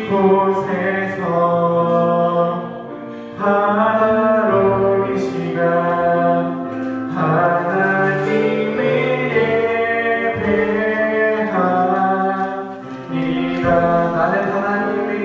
이곳에서 바로 이 시간 하나님을 예배합니다. 나는 하나님을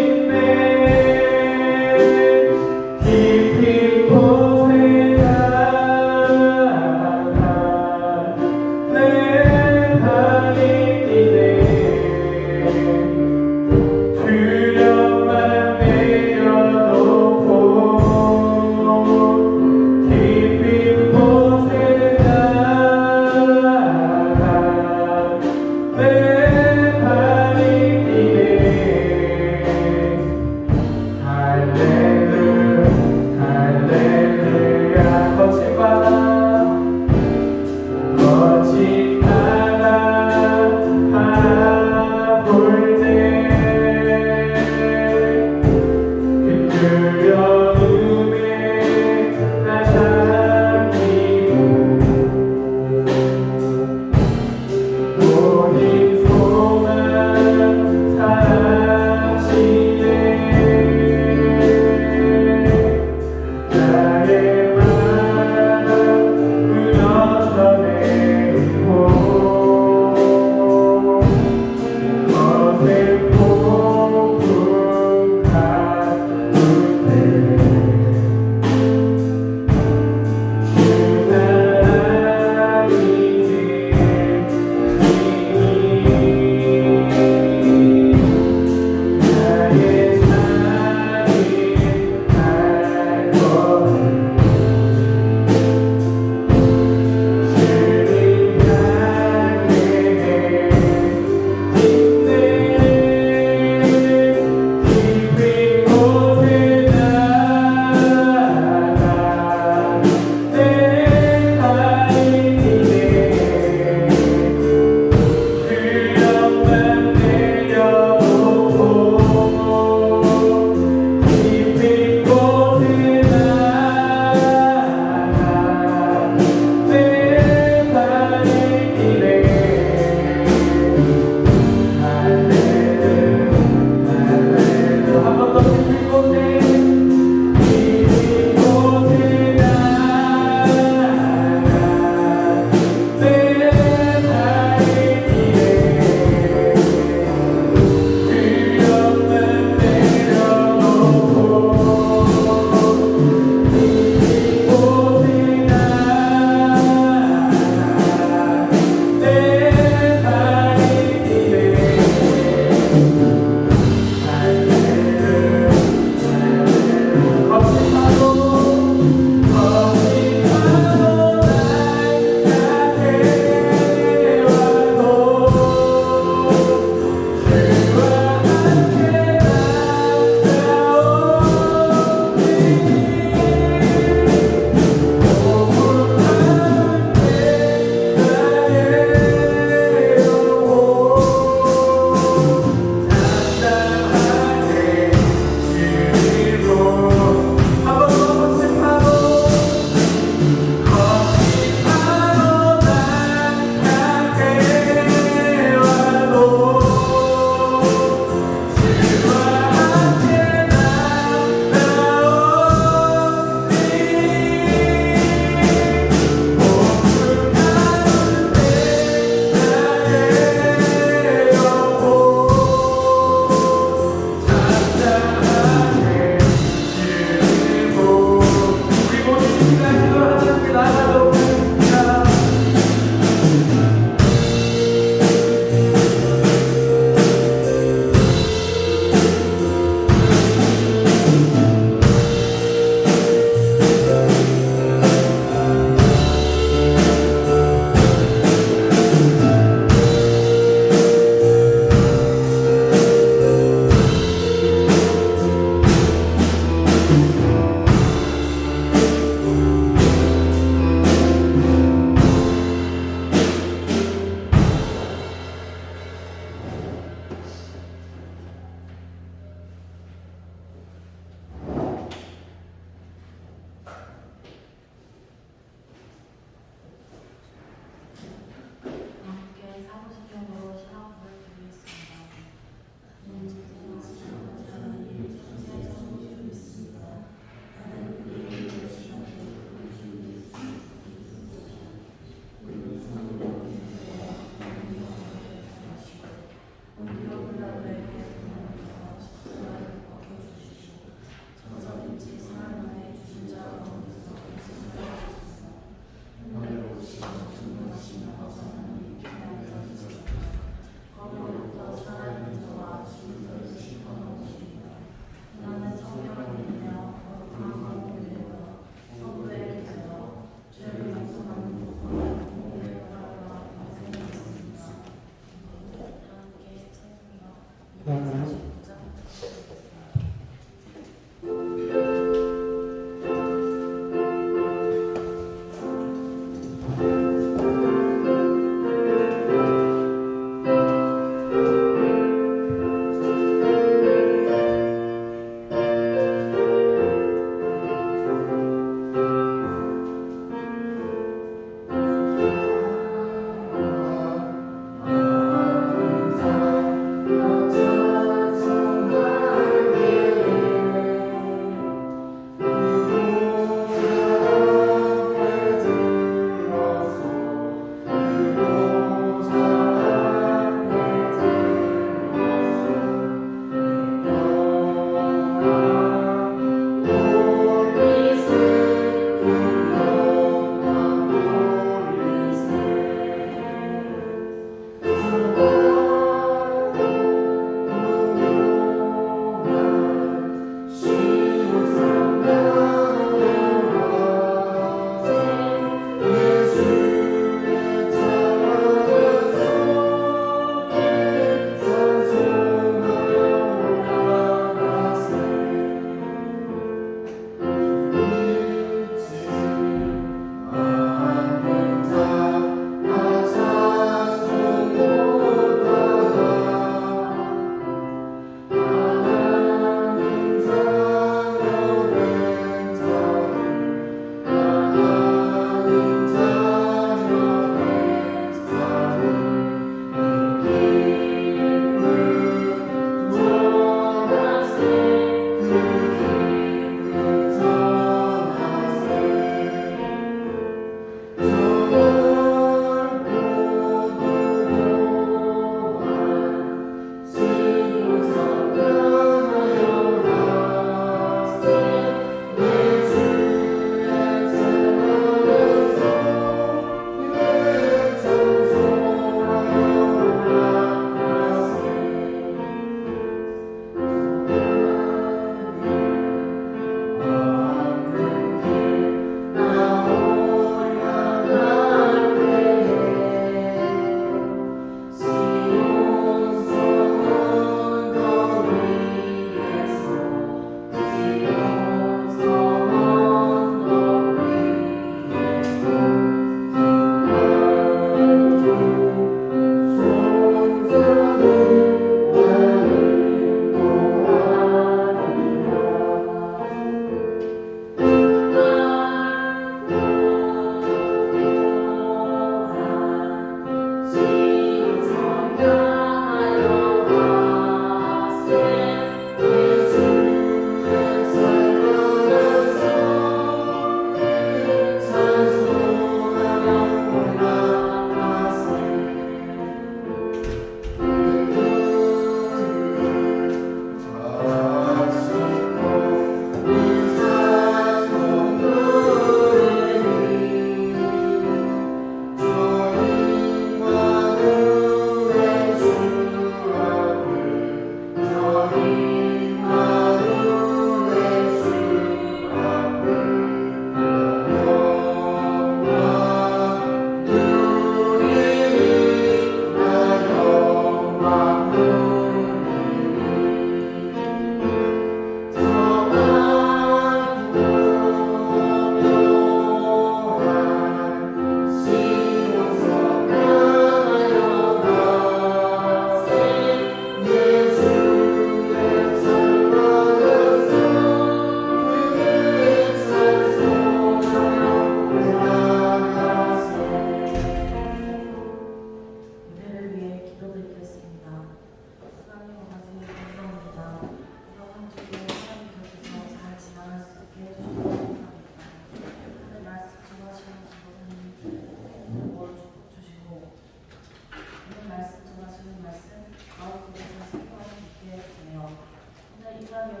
생각이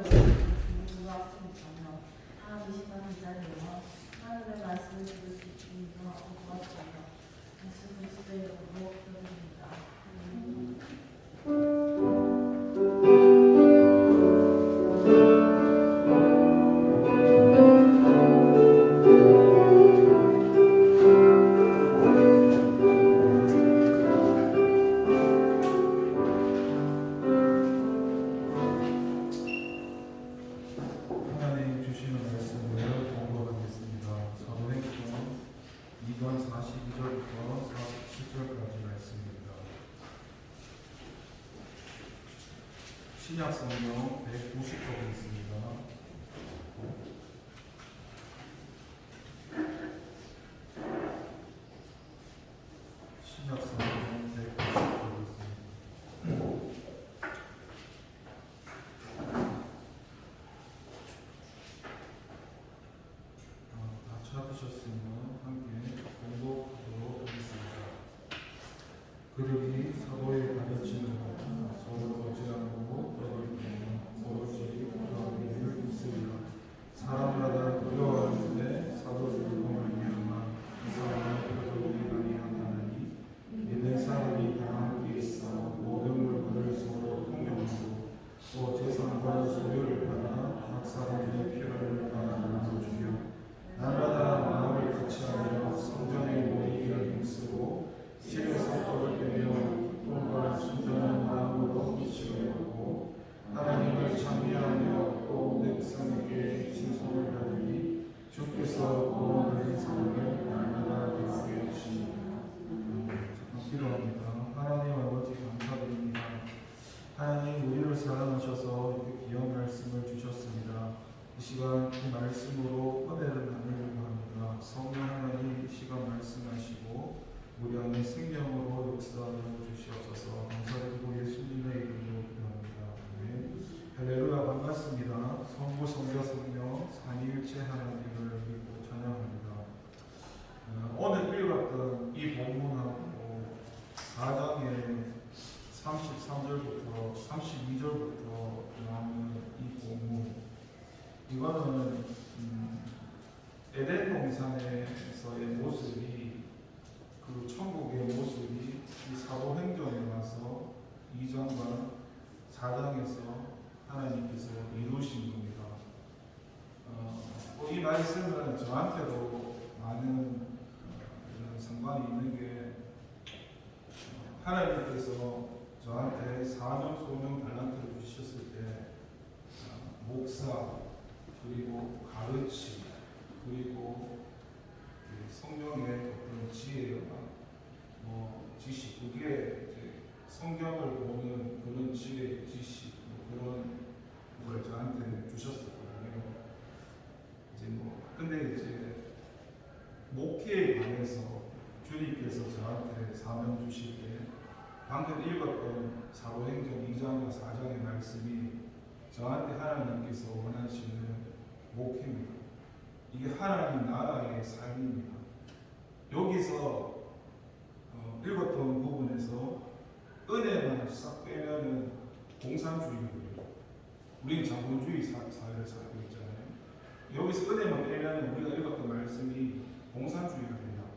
들어왔으니까요. 이 시간을 기다리며 하나님의 말씀을 들을 수 있는 하고 도와주세요. 예수 그리스도의 이름으로 기도드립니다. 하나님 주시는 말씀을 공부하겠습니다. 사도행전 2장 42절부터 47절까지 말씀입니다. 신약 성경 190쪽에 있습니다. 신약 성경 190쪽에 있습니다. 다 찾으셨으면 함께 공독하도록 하겠습니다. 그들이 사도의 가르치는 것은 서로 어지않고 떠들고 오로지 하나님을 믿으리라. 사람마다 두려워하는데 사도들을 말미암아 이 사람은 그들이 아니하나니 믿는 사람이 다 함께 있어 모든 물건을 서로 통용하고 또 재산과 소유를 받아 각 사람의 필요를 다 나눠주며 날마다 마음을 같이하며 성전에 모이기를 힘쓰고 집에서 떡을 떼며 기쁨과 순전한 마음으로 미치려고 하나님을 찬미하며 또 백성에게 칭송을 하더니 주께서 구원하는 삶을 날마다 되게 하시니라. 기도합니다. 하나님 아버지 감사드립니다. 하나님 우리를 사랑하셔서 이렇게 귀한 말씀을 주셨습니다. 이 시간 이 말씀으로 은혜를 나누려고 합니다. 성령 하나님 이 시간 말씀하시고 우리 안에 생명으로 역사하여 주시옵소서. 감사드리고 예수님의 이름으로 기도합니다. 아멘. 할렐루야. 반갑습니다. 성부 성자 성령 삼위일체 하나님을 믿고 찬양합니다. 오늘 읽었던 이 본문하고 4장의 33절부터 32절부터 나오는 이 본문, 이거는 에덴 동산에서의 모습이, 그리고 천국의 모습이 이 사도행전에 와서 2장과 4장에서 하나님께서 이루신 겁니다. 이 말씀은 저한테도 많은 이런 상관이 있는 게, 하나님께서 저한테 사명, 소명, 달란트를 주셨을 때 목사, 그리고 가르치, 그리고 성령의 어떤 지혜가 지식, 그게 이제 성경을 보는 그런 지혜, 지식, 그런 걸 저한테 주셨었거든요. 근데 이제 목회에 관해서 주님께서 저한테 사명 주실 때 방금 읽었던 사도행전 2장과 4장의 말씀이 저한테 하나님께서 원하시는 목회입니다. 이게 하나님 나라의 삶입니다. 여기서 읽었던 부분에서 은혜만 싹 빼면은 공산주의입니다. 우리는 자본주의 사회를 살고 있잖아요. 여기서 은혜만 빼면은 우리가 읽었던 말씀이 공산주의가 된다고,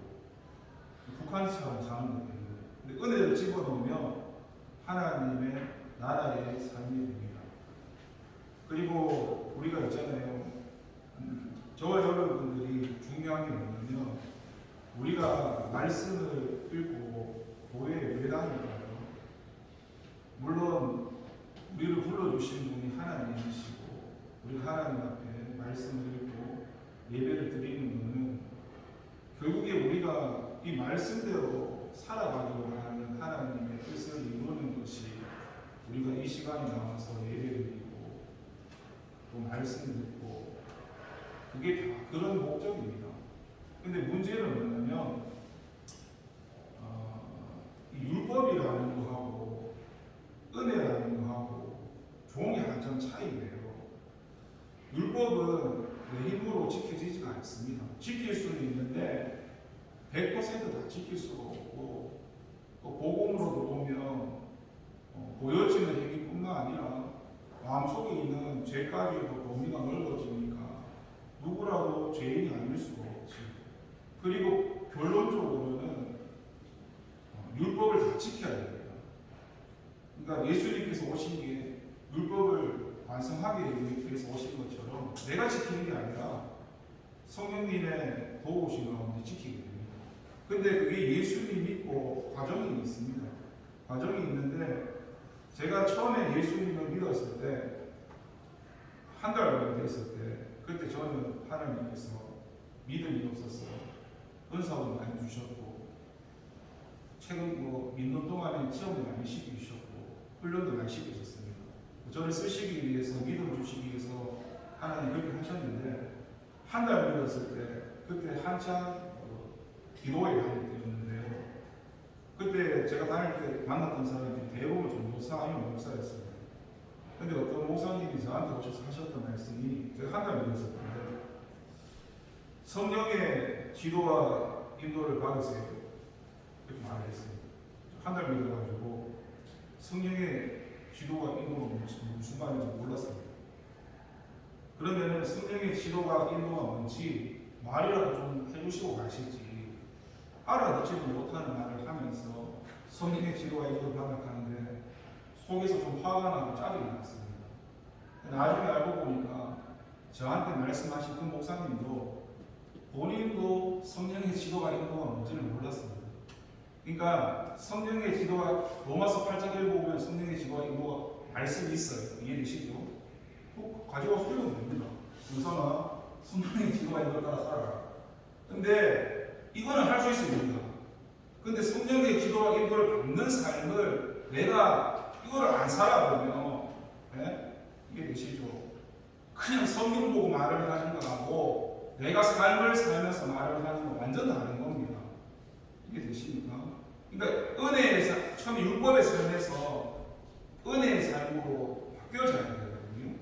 북한처럼 사는 것 때문에. 근데 은혜를 집어넣으면 하나님의 나라의 삶이 됩니다. 그리고 우리가 있잖아요. 저와 여러분들이 중요한 게 뭐냐면, 우리가 말씀을 읽고 교회에 왜 다닐까요? 물론 우리를 불러주신 분이 하나님이시고, 우리가 하나님 앞에 말씀을 읽고 예배를 드리는 것은 결국에 우리가 이 말씀대로 살아가려고 하는 하나님의 뜻을 이루는 것이, 우리가 이 시간에 나와서 예배드리고 또 말씀 듣고, 그게 다 그런 목적입니다. 근데 문제는 뭐냐면, 이 율법이라는 거하고 은혜라는 거하고 종이 한 점 차이예요. 율법은 내 힘으로 지켜지지가 않습니다. 지킬 수는 있는데 100% 다 지킬 수가 없고, 또 복음으로 들어오면 보여지는 행위뿐만 아니라 마음속에 있는 죄까지도 범위가 넓어지니까 누구라도 죄인이 아닐 수가 없지. 그리고 결론적으로는 율법을 다 지켜야 됩니다. 그러니까 예수님께서 오신 게 율법을 완성하기 위해서 오신 것처럼 내가 지키는 게 아니라 성령님의 도우심 가운데 지키게 됩니다. 근데 그게 예수님 믿고 과정이 있습니다. 과정이 있는데 제가 처음에 예수님을 믿었을 때 한 달 정도 됐을 때 그때 저는 하나님께서 믿음이 없었어요. 은사도 많이 주셨고 최근 믿는 동안에 체험도 많이 시키셨고 훈련도 많이 시키셨습니다. 저를 쓰시기 위해서 믿음 주시기 위해서 하나님 그렇게 하셨는데 한 달 믿었을 때 그때 한참 기도에 다닐 때였는데요. 그때 제가 다닐 때 만났던 사람이 대부분 전도사 아니면 목사였습니다. 근데 어떤 목사님이 저한테 오셔서 하셨던 말씀이 제가 한 달 믿었을 텐데 성령의 지도와 인도를 받으세요. 이렇게 말을 했어요. 한 달 믿어가지고 성령의 지도와 인도가 무슨 말인지 몰랐습니다. 그러면은 성령의 지도가 인도가 뭔지 말이라도 좀 해주시고 가실지 알아듣지도 못하는 말을 하면서 성령의 지도와 인도를 받아가는데 속에서 좀 화가 나고 짜증이 났습니다. 나중에 알고 보니까 저한테 말씀하신 그 목사님도 본인도 성령의 지도와 인도가 뭔지를 몰랐습니다. 그러니까 성령의 지도가 로마서 8장 읽어보면 성령의 지도와 인도가 말씀이 있어요. 이해되시죠? 가지고 와서 읽으면 됩니다. 우선아 성령의 지도와 인도를 따라 살아라. 근데 이거는 할 수 있습니다. 근데 성령의 지도와 인도를 받는 삶을 내가 이거를 안 살아보면 이게 되시죠? 그냥 성경 보고 말을 하는 거하고 내가 삶을 살면서 말을 하는 거 완전 다른 겁니다. 이게 되십니까? 그러니까 은혜의 삶, 처음에 율법의 삶에서 은혜의 삶으로 바뀌어져야 되거든요.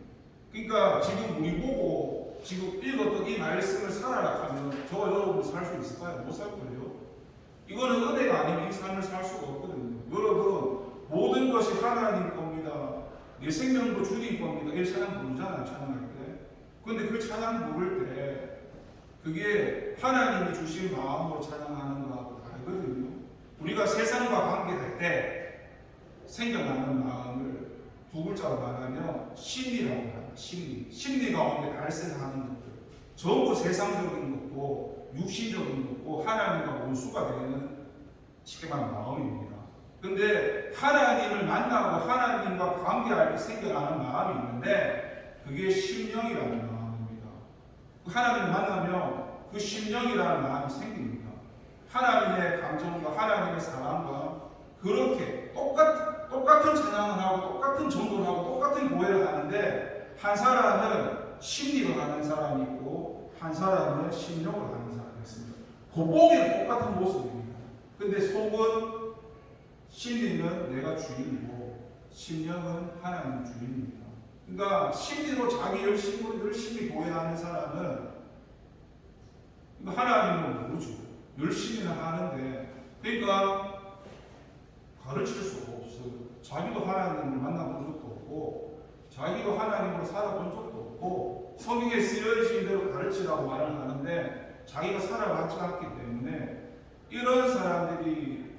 그러니까 지금 우리 보고 지금 읽었던 이 말씀을 살아라 하면 저와 여러분이 살 수 있을까요? 못 살 거예요. 이거는 은혜가 아니면 이 삶을 살 수가 없거든요. 여러분 모든 것이 하나님 겁니다. 내 생명도 주님 겁니다. 이 찬양 부르잖아요. 찬양할 때. 근데 그 찬양 부를 때 그게 하나님이 주신 마음으로 찬양하는 거하고 다르거든요. 우리가 세상과 관계할 때 생겨나는 마음을 두 글자로 말하면 심리라고 합니다. 심리 가운데 발생하는 것들 전부 세상적인 것고 육신적인 것고 하나님과 원수가 되는 쉽게 말하면 마음입니다. 근데 하나님을 만나고 하나님과 관계할 때 생겨나는 마음이 있는데 그게 심령이라는 마음입니다. 하나님을 만나면 그 심령이라는 마음이 생깁니다. 하나님의 감정과 하나님의 사랑과 그렇게 똑같은 찬양을 하고 똑같은 전도를 하고 똑같은 고해를 하는데 한 사람은 심리로 가는 사람이 있고 한 사람은 심령으로 가는 사람이 있습니다. 겉보기는 똑같은 모습입니다. 근데 속은 심리는 내가 주인이고 심령은 하나님 주인입니다. 그러니까 심리로 자기 열심히 고해하는 사람은 하나님은 모르죠. 열심히는 하는데 그러니까 가르칠 수가 없어요. 자기도 하나님을 만나본 적도 없고 자기도 하나님으로 살아본 적도 없고 성경에 쓰여진 대로 가르치라고 말을 하는데 자기가 살아봤지 않기 때문에 이런 사람들이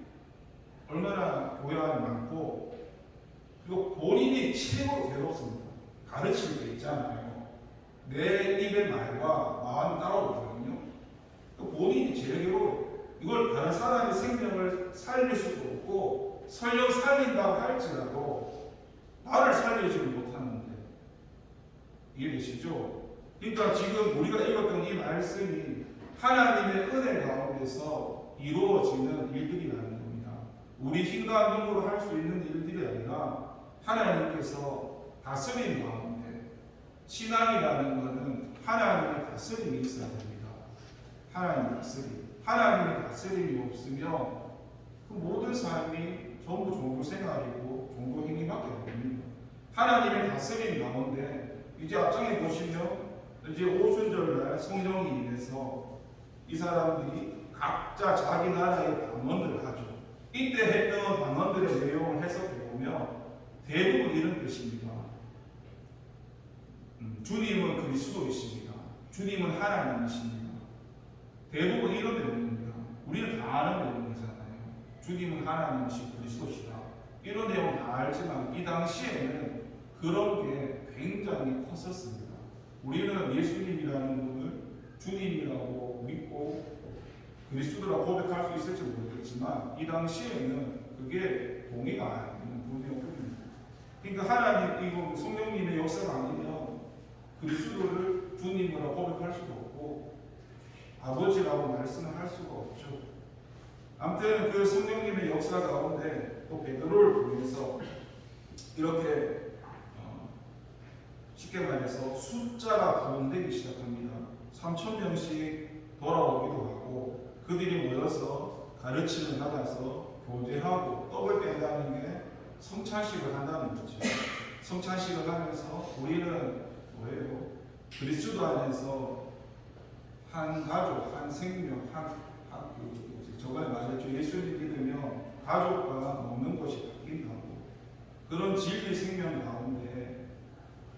얼마나 교양이 많고 그리고 본인이 최고로 괴롭습니다. 가르칠 때 있잖아요. 내 입의 말과 마음이 따라오거든요. 본인이 제일 괴로워요. 이걸 다른 사람의 생명을 살릴 수도 없고 설령 살린다고 할지라도 나를 살리지를 못하는데 이해되시죠? 그러니까 지금 우리가 읽었던 이 말씀이 하나님의 은혜 가운데서 이루어지는 일들이라는 겁니다. 우리 힘과 능으로 할 수 있는 일들이 아니라 하나님께서 다스림 가운데 신앙이라는 것은 하나님의 다스림이 있어야 됩니다. 하나님의 다스림. 하나님의 다스림이 없으면 그 모든 삶이 전부 종교 생활이고 종교 행위밖에 없습니다. 하나님의 다스림 가운데 이제 앞장에 보시면 이제 오순절날 성령이 임해서 이 사람들이 각자 자기 나라의 방언을 하죠. 이때 했던 방언들의 내용을 해석해 보면 대부분 이런 뜻입니다. 주님은 그리스도이십니다. 주님은 하나님이십니다. 대부분 이런 내용입니다. 우리는 다 아는 내용이잖아요. 주님은 하나님이시고 그리스도시다. 이런 내용 다 알지만 이 당시에는 그런 게 굉장히 컸었습니다. 우리는 예수님이라는 분을 주님이라고 믿고 그리스도라고 고백할 수 있을지 모르겠지만 이 당시에는 그게 동의가 안 되는 부분이었거든요. 그러니까 하나님, 이거 성령님의 역사가 아니면 그리스도를 주님이라고 고백할 수도 없고 아버지라고 말씀을 할 수가 없죠. 아무튼 그 성령님의 역사 가운데 또 베드로를 통해서 이렇게 쉽게 말해서 숫자가 부흥되기 시작합니다. 3,000명씩 돌아오기도 하고 그들이 모여서 가르침을 받아서 교제하고 떡을 뺀다는 게 성찬식을 한다는 거죠. 성찬식을 하면서 우리는 뭐예요? 그리스도 안에서 한 가족, 한 생명, 저번에 말했죠. 예수님 믿으면 가족과 먹는 것이 바뀐다고. 그런 진리 생명 가운데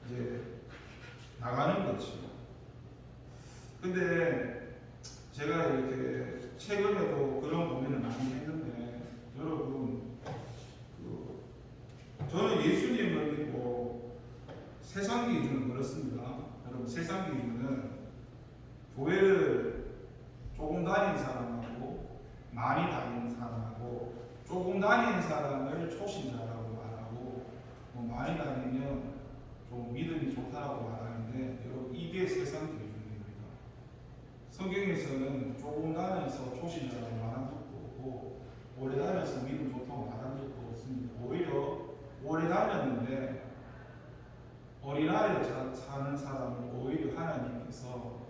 이제 나가는 거죠. 근데 제가 이렇게 최근에도 그런 고민을 많이 했는데 여러분, 저는 예수님을 믿고 세상 기준은 그렇습니다. 여러분, 세상 기준은 교회를 조금 다니는 사람하고 많이 다니는 사람하고 조금 다니는 사람을 초신자라고 말하고 많이 다니면 좀 믿음이 좋다라고 말하는데 여러분, 이게 세상 기준입니다. 성경에서는 조금 다녀서 초신자라고 말한 적도 없고 오래 다녀서 믿음 좋다고 말한 적도 없습니다. 오히려 오래 다녔는데 어린아이를 사는 사람을 오히려 하나님께서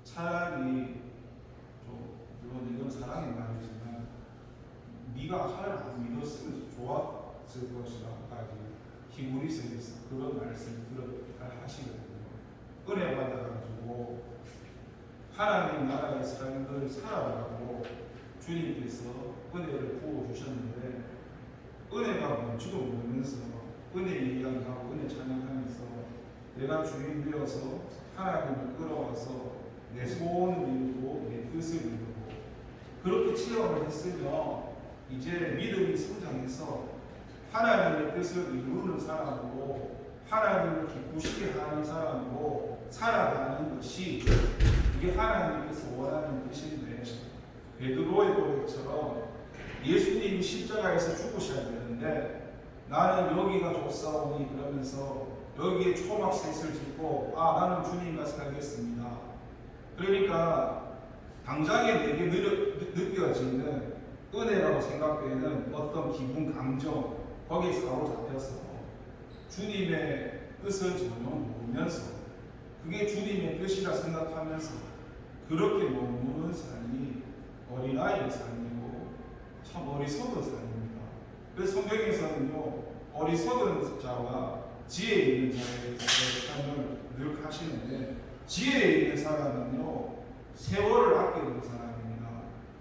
차라리 좀, 물론 이건 사랑의 말이지만 네가 하나님 안 믿었으면 좋았을 것이라고까지 히브리서에서 그런 말씀을 하시거든요. 은혜 받아가지고 하나님 나라의 삶을 살아가고 주님께서 은혜를 부어주셨는데 은혜가 뭔지도 모르면서 은혜 이야기하고 은혜 찬양하면서 내가 주인 되어서 하나님을 끌어와서 내 소원을 이루고 내 뜻을 이루고 그렇게 체험을 했으면 이제 믿음이 성장해서 하나님의 뜻을 이루는 사람으로 하나님을 기쁘시게 하는 사람으로 살아가는 것이 이게 하나님께서 원하는 뜻인데 베드로의 고백처럼 예수님이 십자가에서 죽으셔야 되는데 나는 여기가 좋사오니 그러면서 여기에 초막셋을 짓고 나는 주님과 살겠습니다. 그러니까 당장에 내게 느껴지는 은혜라고 생각되는 어떤 기분, 감정 거기에 사로잡혀서 주님의 뜻을 전혀 모르면서 그게 주님의 뜻이라 생각하면서 그렇게 머무는 삶이 어린아이의 삶이고 참 어리석은 삶입니다. 그래서 성경에서는요 어리석은 자와 지혜 있는 자의 삶을 늘 하시는데 지혜 있는 사람은요 세월을 아끼는 사람입니다.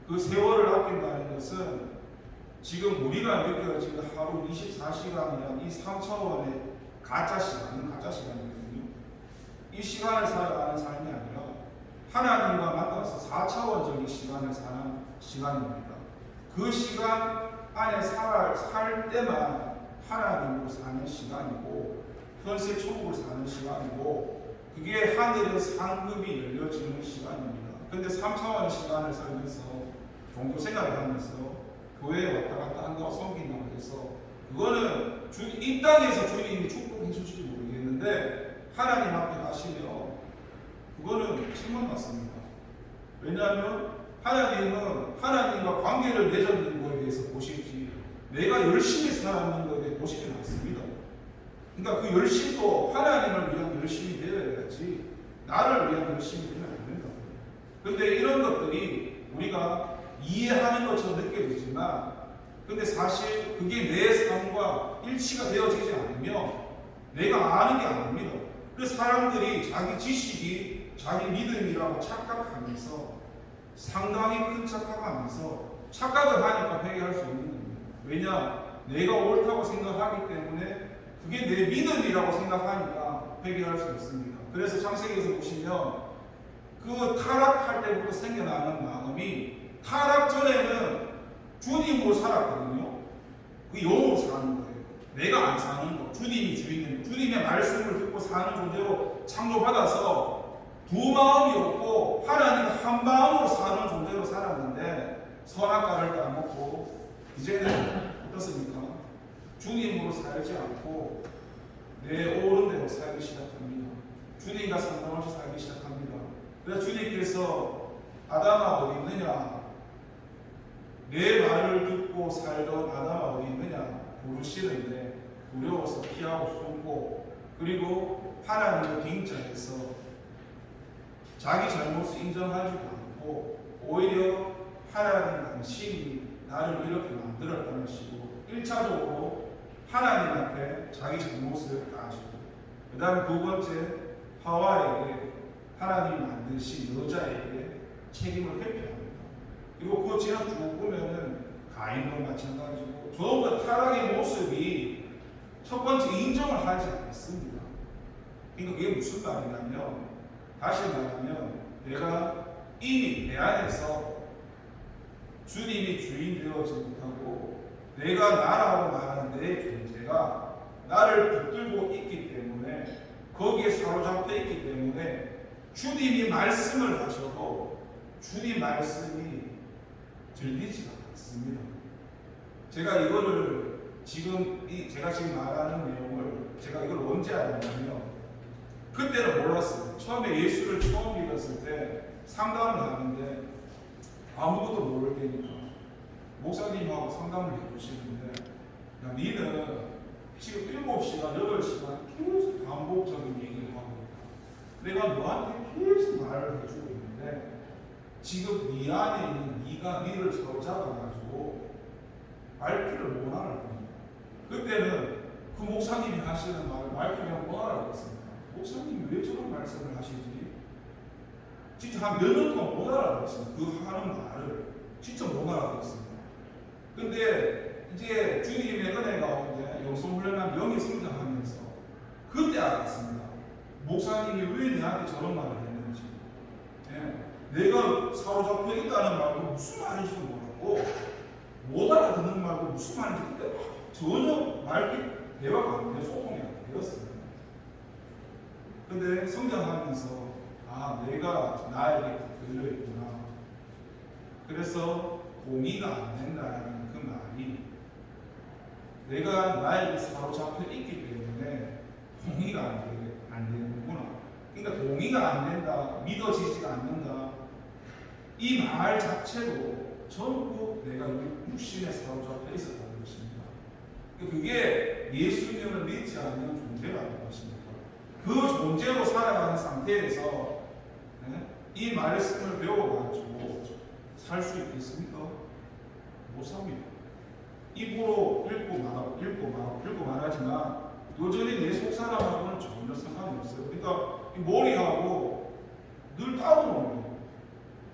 그 세월을 아낀다는 것은 지금 우리가 느껴지는 하루 24시간이란 이 3차원의 가짜 시간이거든요. 이 시간을 살아가는 삶이 아니라 하나님과 만나서 4차원적인 시간을 사는 시간입니다. 그 시간 안에 살 때만 하나님으로 사는 시간이고 현세 천국을 사는 시간이고 그게 하늘의 상급이 열려지는 시간입니다. 근데 3차원의 시간을 살면서 종교 생활을 하면서 교회에 왔다 갔다 한다고 섬긴다고 해서 그거는 이 땅에서 주님이 축복해 주실지 모르겠는데 하나님 앞에 가시면 그거는 책망받습니다. 왜냐하면 하나님은 하나님과 관계를 맺었는 것에 대해서 보시지 내가 열심히 살았는 것에 대해 보시지 않습니다. 그러니까 그 열심도 하나님을 위한 열심이 되어야지 나를 위한 열심이 되면 안 된다. 그런데 이런 것들이 우리가 이해하는 것처럼 느껴지지만 근데 사실 그게 내 삶과 일치가 되어지지 않으면 내가 아는 게 아닙니다. 그래서 사람들이 자기 지식이 자기 믿음이라고 착각하면서 상당히 큰 착각하면서 착각을 하니까 회개할 수 없는 겁니다. 왜냐? 내가 옳다고 생각하기 때문에 그게 내 믿음이라고 생각하니까 회개할 수 있습니다. 그래서 창세기에서 보시면 그 타락할 때부터 생겨나는 마음이 타락 전에는 주님으로 살았거든요. 그 영으로 사는 거예요. 내가 안 사는 거. 주님이 주인님, 주님의 말씀을 듣고 사는 존재로 창조받아서 두 마음이 없고 하나님 한 마음으로 사는 존재로 살았는데 선악과를 따먹고 이제는 어떻습니까? 주님으로 살지 않고 내 옳은 대로 살기 시작합니다. 주님과 상관없이 살기 시작합니다. 그래서 주님께서 아담아 어디 있느냐? 내 말을 듣고 살던 아담아 어디 있느냐? 부르시는데 두려워서 피하고 숨고, 그리고 하나님을 빙자해서 자기 잘못을 인정하지 않고 오히려 하나님 당신이 나를 이렇게 만들었다는 식으로 1차적으로 하나님 앞에 자기 잘못을 따지고, 그 다음에 두 번째 하와에게 하나님 만드신 여자에게 책임을 회피합니다. 그리고 그거 지나 쭉 보면은 가인도 마찬가지고 전부 다 타락의 모습이 첫 번째 인정을 하지 않습니다. 그러니까 그게 무슨 말이냐면, 다시 말하면 내가 이미 내 안에서 주님이 주인 되어지 못하고 내가 나라고 말하는 내 존재가 나를 붙들고 있기 때문에, 거기에 사로잡혀 있기 때문에 주님이 말씀을 하셔도 주님 말씀이 들리지가 않습니다. 제가 이거를 제가 지금 말하는 내용을 제가 이걸 언제 알았냐면, 그때는 몰랐어요. 처음에 예수를 처음 믿었을 때 상담을 하는데 아무것도 모를 때니까 목사님하고 상담을 해주시는데, 야, 니는 지금 7시간, 8시간 계속 반복적인 얘기를 하고 있다. 내가 너한테 계속 말을 해주고 있는데 지금 네 안에 있는 네가 니를 사로잡아가지고 말귀를 못 알아듣는다. 그때는 그 목사님이 하시는 말을 말귀를 못 알아듣습니다. 목사님이 왜 저런 말씀을 하시지? 진짜 한 몇 년 동안 못 알아듣습니다. 그 하는 말을 진짜 못 알아듣습니다. 근데 이제 주님의 은혜 가운데 영성훈련한 영이 성장하면서 그때 알았습니다. 목사님이 왜 내한테 저런 말을 했는지. 내가 사로잡혀 있다는 말도 무슨 말인지도 몰랐고 못 알아듣는 말도 무슨 말인지 그때 전혀 대화가 안 돼요. 소통이 안 되었습니다. 근데 성장하면서 내가 나에게 들려 있구나. 그래서 공의가 안 된다는 그 말이 내가 나에게 사로잡혀 있기 때문에 공의가 안 되는구나. 그러니까 공의가 안 된다, 믿어지지가 않는다. 이 말 자체도 전부 내가 육신에 사로잡혀 있었다는 것입니다. 그게 예수님을 믿지 않는 존재라는 것입니다. 그 존재로 살아가는 상태에서 이 말씀을 배워가지고 살 수 있겠습니까? 못 삽니다. 입으로 읽고 말하지만 여전히 내 속사람하고는 전혀 상관이 없어요. 그러니까 이 머리하고 늘 따로노는 거예요.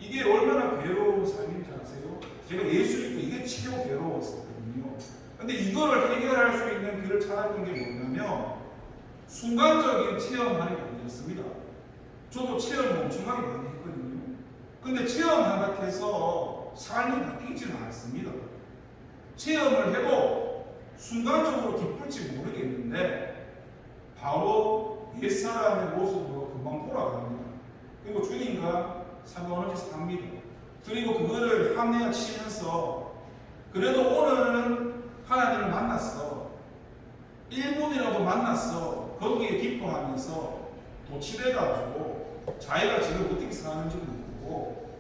이게 얼마나 괴로운 삶인지 아세요? 제가 예수 믿고 이게 최고 괴로웠었거든요. 근데 이거를 해결할 수 있는 길을 찾았던 게 뭐냐면 순간적인 체험하는 게 아니었습니다. 저도 체험을 엄청나게 많이 했거든요. 근데 체험한다고 해서 삶이 바뀌지는 않습니다. 체험을 해도 순간적으로 기쁠지 모르겠는데 바로 옛사람의 모습으로 금방 돌아갑니다. 그리고 주님과 상관없이 삽니다. 그리고 그거를 합리화치면서 그래도 오늘은 하나님을 만났어. 1분이라도 만났어. 거기에 기뻐하면서 도취돼가지고 자기가 지금 어떻게 사는지도 모르고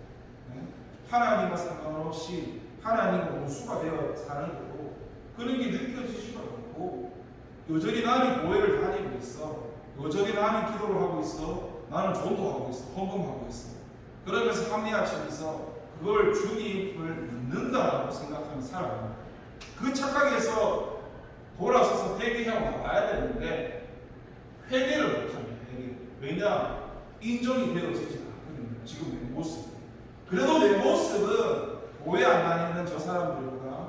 하나님과 상관없이 하나님과 우수가 되어 사는 거고 그런 게 느껴지지도 않고 여전히 나는 교회를 다니고 있어. 여전히 나는 기도를 하고 있어. 나는 전도하고 있어. 헌금하고 있어. 그러면서 합리화치면서 그걸 주님을 믿는다라고 생각하는 사람, 그 착각에서 돌아서서 회개하고 나와야 되는데 회개를 못합니다. 왜냐? 인정이 되어지지 않거든요. 지금 내 모습. 그래도 내 모습은 교회 안 다니는 저 사람들보다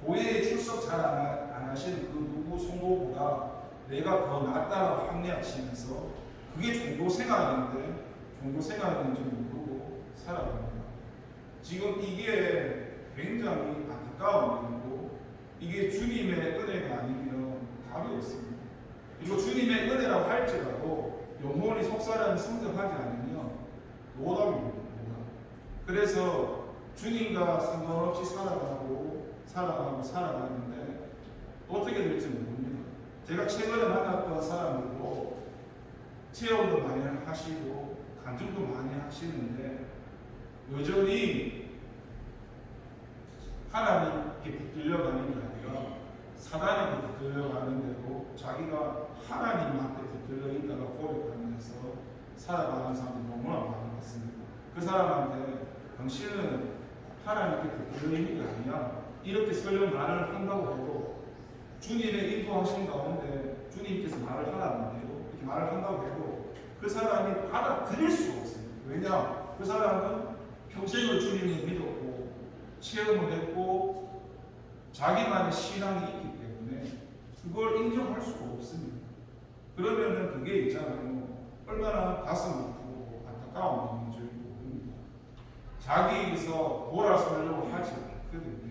교회에 출석 잘 안 하시는 그 누구 성도보다 내가 더 낫다라고 합리화치면서 그게 종교 생활인데 종교 생활인지 모르고 살아갑니다. 지금 이게 굉장히 안타까운 일이고 이게 주님의 은혜가 아니면 답이 없습니다. 이거 주님의 은혜라고 할지라도 영혼이 속사람이 성장하지 않으면 노답입니다. 그래서 주님과 상관없이 살아가는데 어떻게 될지 모릅니다. 제가 최근에 만났던 사람들도 체험도 많이 하시고 간증도 많이 하시는데 여전히 하나님께 붙들려가는 게 아니라 사단에게 붙들려가는 대로 자기가 하나님한테 붙들려 있다가 고백하면서 살아가는 사람들이 너무나 많은 것 같습니다. 그 사람한테 당신은 하나님께 붙들려 있는 게 아니야 이렇게 설령 말을 한다고 해도 주님의 인도하신 가운데 주님께서 말을 하라는데요 이렇게 말을 한다고 해도 그 사람이 받아들일 수가 없습니다. 왜냐? 그 사람은 평생을 주님을 믿었고 체험을 했고 자기만의 신앙이 있기 때문에 그걸 인정할 수가 없습니다. 그러면은 그게 있잖아요. 얼마나 가슴 아프고 안타까운 일인 줄 모릅니다. 자기에서 돌아서려고 하지 않거든요.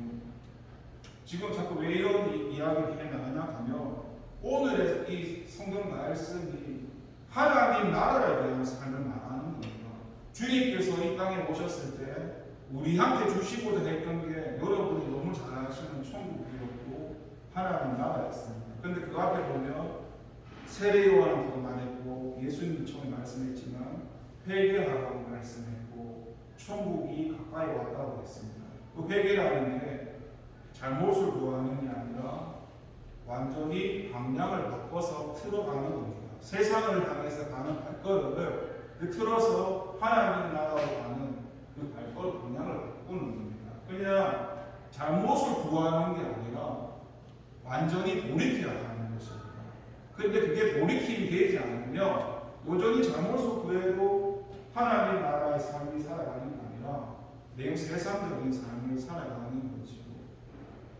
지금 자꾸 왜 이런 이야기를 해나가냐 하면 오늘의 이 성경 말씀이 하나님 나라에 대한 삶을 말하는 겁니다. 주님께서 이 땅에 오셨을 때 우리한테 주시고자 했던 게 여러분이 너무 잘 아시는 천국이었고 하나님 나라였습니다. 근데 그 앞에 보면 세례요한도 말했고 예수님도 처음에 말씀했지만 회개하라고 말씀했고 천국이 가까이 왔다고 했습니다. 그 회개라는 게 잘못을 구하는 게 아니라 완전히 방향을 바꿔서 틀어가는 겁니다. 세상을 향해서 가는 발걸음을 틀어서 하나님 나라로 가는 그 발걸음 방향을 바꾸는 겁니다. 그냥 잘못을 구하는 게 아니라 완전히 돌이켜야 하는 것입니다. 그런데 그게 돌이킴이 되지 않으면 여전히 잘못을 구해도 하나님 나라의 삶이 살아가는 게 아니라 내 세상적인 삶을 살아가는 거죠.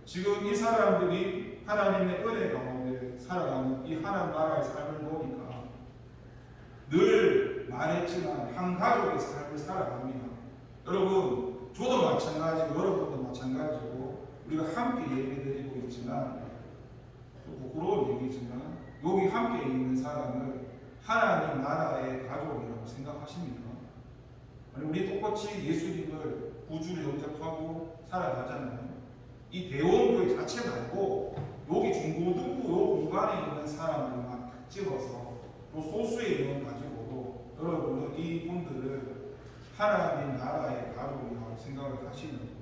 지금 이 사람들이 하나님의 은혜 가운데 살아가는 이 하나님 나라의 삶을 보니까 늘 말했지만 한 가족의 삶을 살아갑니다. 여러분, 저도 마찬가지고 여러분도 마찬가지고 우리가 함께 예배드리고 있지만 좀 부끄러운 얘기지만 여기 함께 있는 사람을 하나님 나라의 가족이라고 생각하십니까? 아니, 우리 똑같이 예수님을 구주로 영접하고 살아가잖아요. 이 대원교회 자체 말고 여기 중고등부 요 공간에 있는 사람들만 딱 집어서 또 소수의 인원 가지고도 여러분은 이 분들을 하나님 나라의 가족이라고 생각을 하시는 거예요.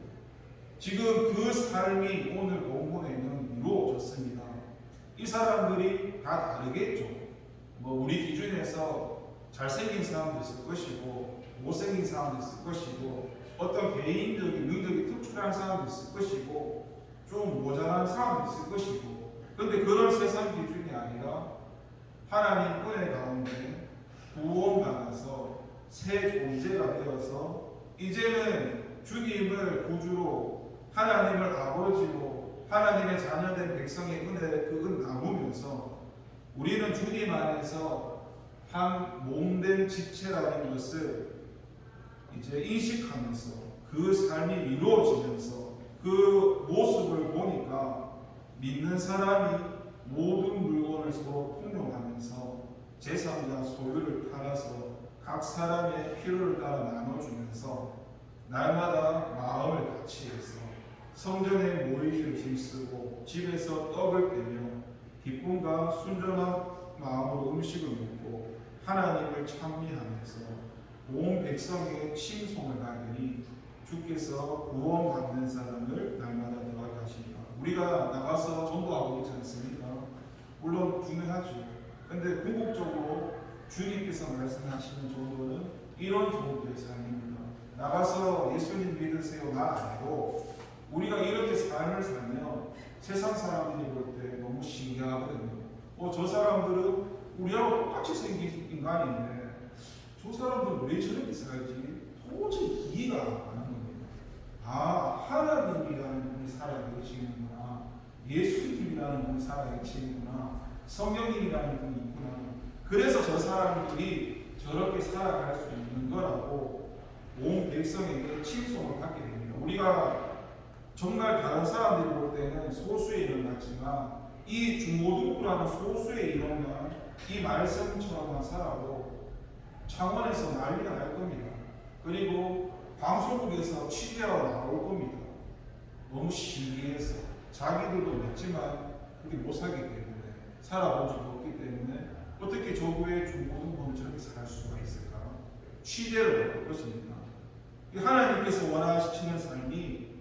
지금 그 삶이 오늘 본문에는 이루어졌습니다. 이 사람들이 다 다르겠죠. 뭐 우리 기준에서 잘생긴 사람도 있을 것이고 못생긴 사람도 있을 것이고 어떤 개인적인 능력이 특출한 사람도 있을 것이고 좀 모자란 사람도 있을 것이고 그런데 그런 세상 기준이 아니라 하나님 은혜 가운데 구원받아서 새 존재가 되어서 이제는 주님을 구주로 하나님을 아버지로 하나님의 자녀된 백성의 은혜를 그은 나누면서 우리는 주님 안에서 한 몸된 지체라는 것을 이제 인식하면서 그 삶이 이루어지면서 그 모습을 보니까 믿는 사람이 모든 물건을 서로 공용하면서 제3자 소유를 팔아서 각 사람의 필요를 따라 나눠주면서 날마다 마음을 같이해서 성전에 모이기를 힘쓰고 집에서 떡을 떼며 기쁨과 순전한 마음으로 음식을 먹고 하나님을 찬미하면서 온 백성의 칭송을 받으니 주께서 구원받는 사람을 날마다 더하게 하시리라. 우리가 나가서 전도하고 있지 않습니까? 물론 중요하죠. 근데 궁극적으로 주님께서 말씀하시는 전도는 이런 전도의 삶입니다. 나가서 예수님 믿으세요 나 아니고 우리가 이렇게 삶을 살면 세상 사람들이 볼 때 너무 신기하거든요. 저 사람들은 우리하고 똑같이 생긴 인간인데 저 사람들은 왜 저렇게 살지? 도저히 이해가 안 가는 겁니다. 아, 하나님이라는 분이 살아계시는구나. 예수님이라는 분이 살아계시는구나. 성령님이라는 분이 있구나. 그래서 저 사람들이 저렇게 살아갈 수 있는 거라고 온 백성에게 칭송을 받게 됩니다. 우리가 정말 다른 사람들이 볼 때는 소수의 인원 같지만 이 중고등부라는 소수의 인원만 이 말씀처럼만 살아도 창원에서 난리가 날 겁니다. 그리고 방송국에서 취재하러 나올 겁니다. 너무 신기해서 자기들도 믿지만 그게 못 살기 때문에 살아본 적이 없기 때문에 어떻게 저 교회 중고등부는 저렇게 살 수가 있을까? 취재를 나올 것입니다. 하나님께서 원하시는 삶이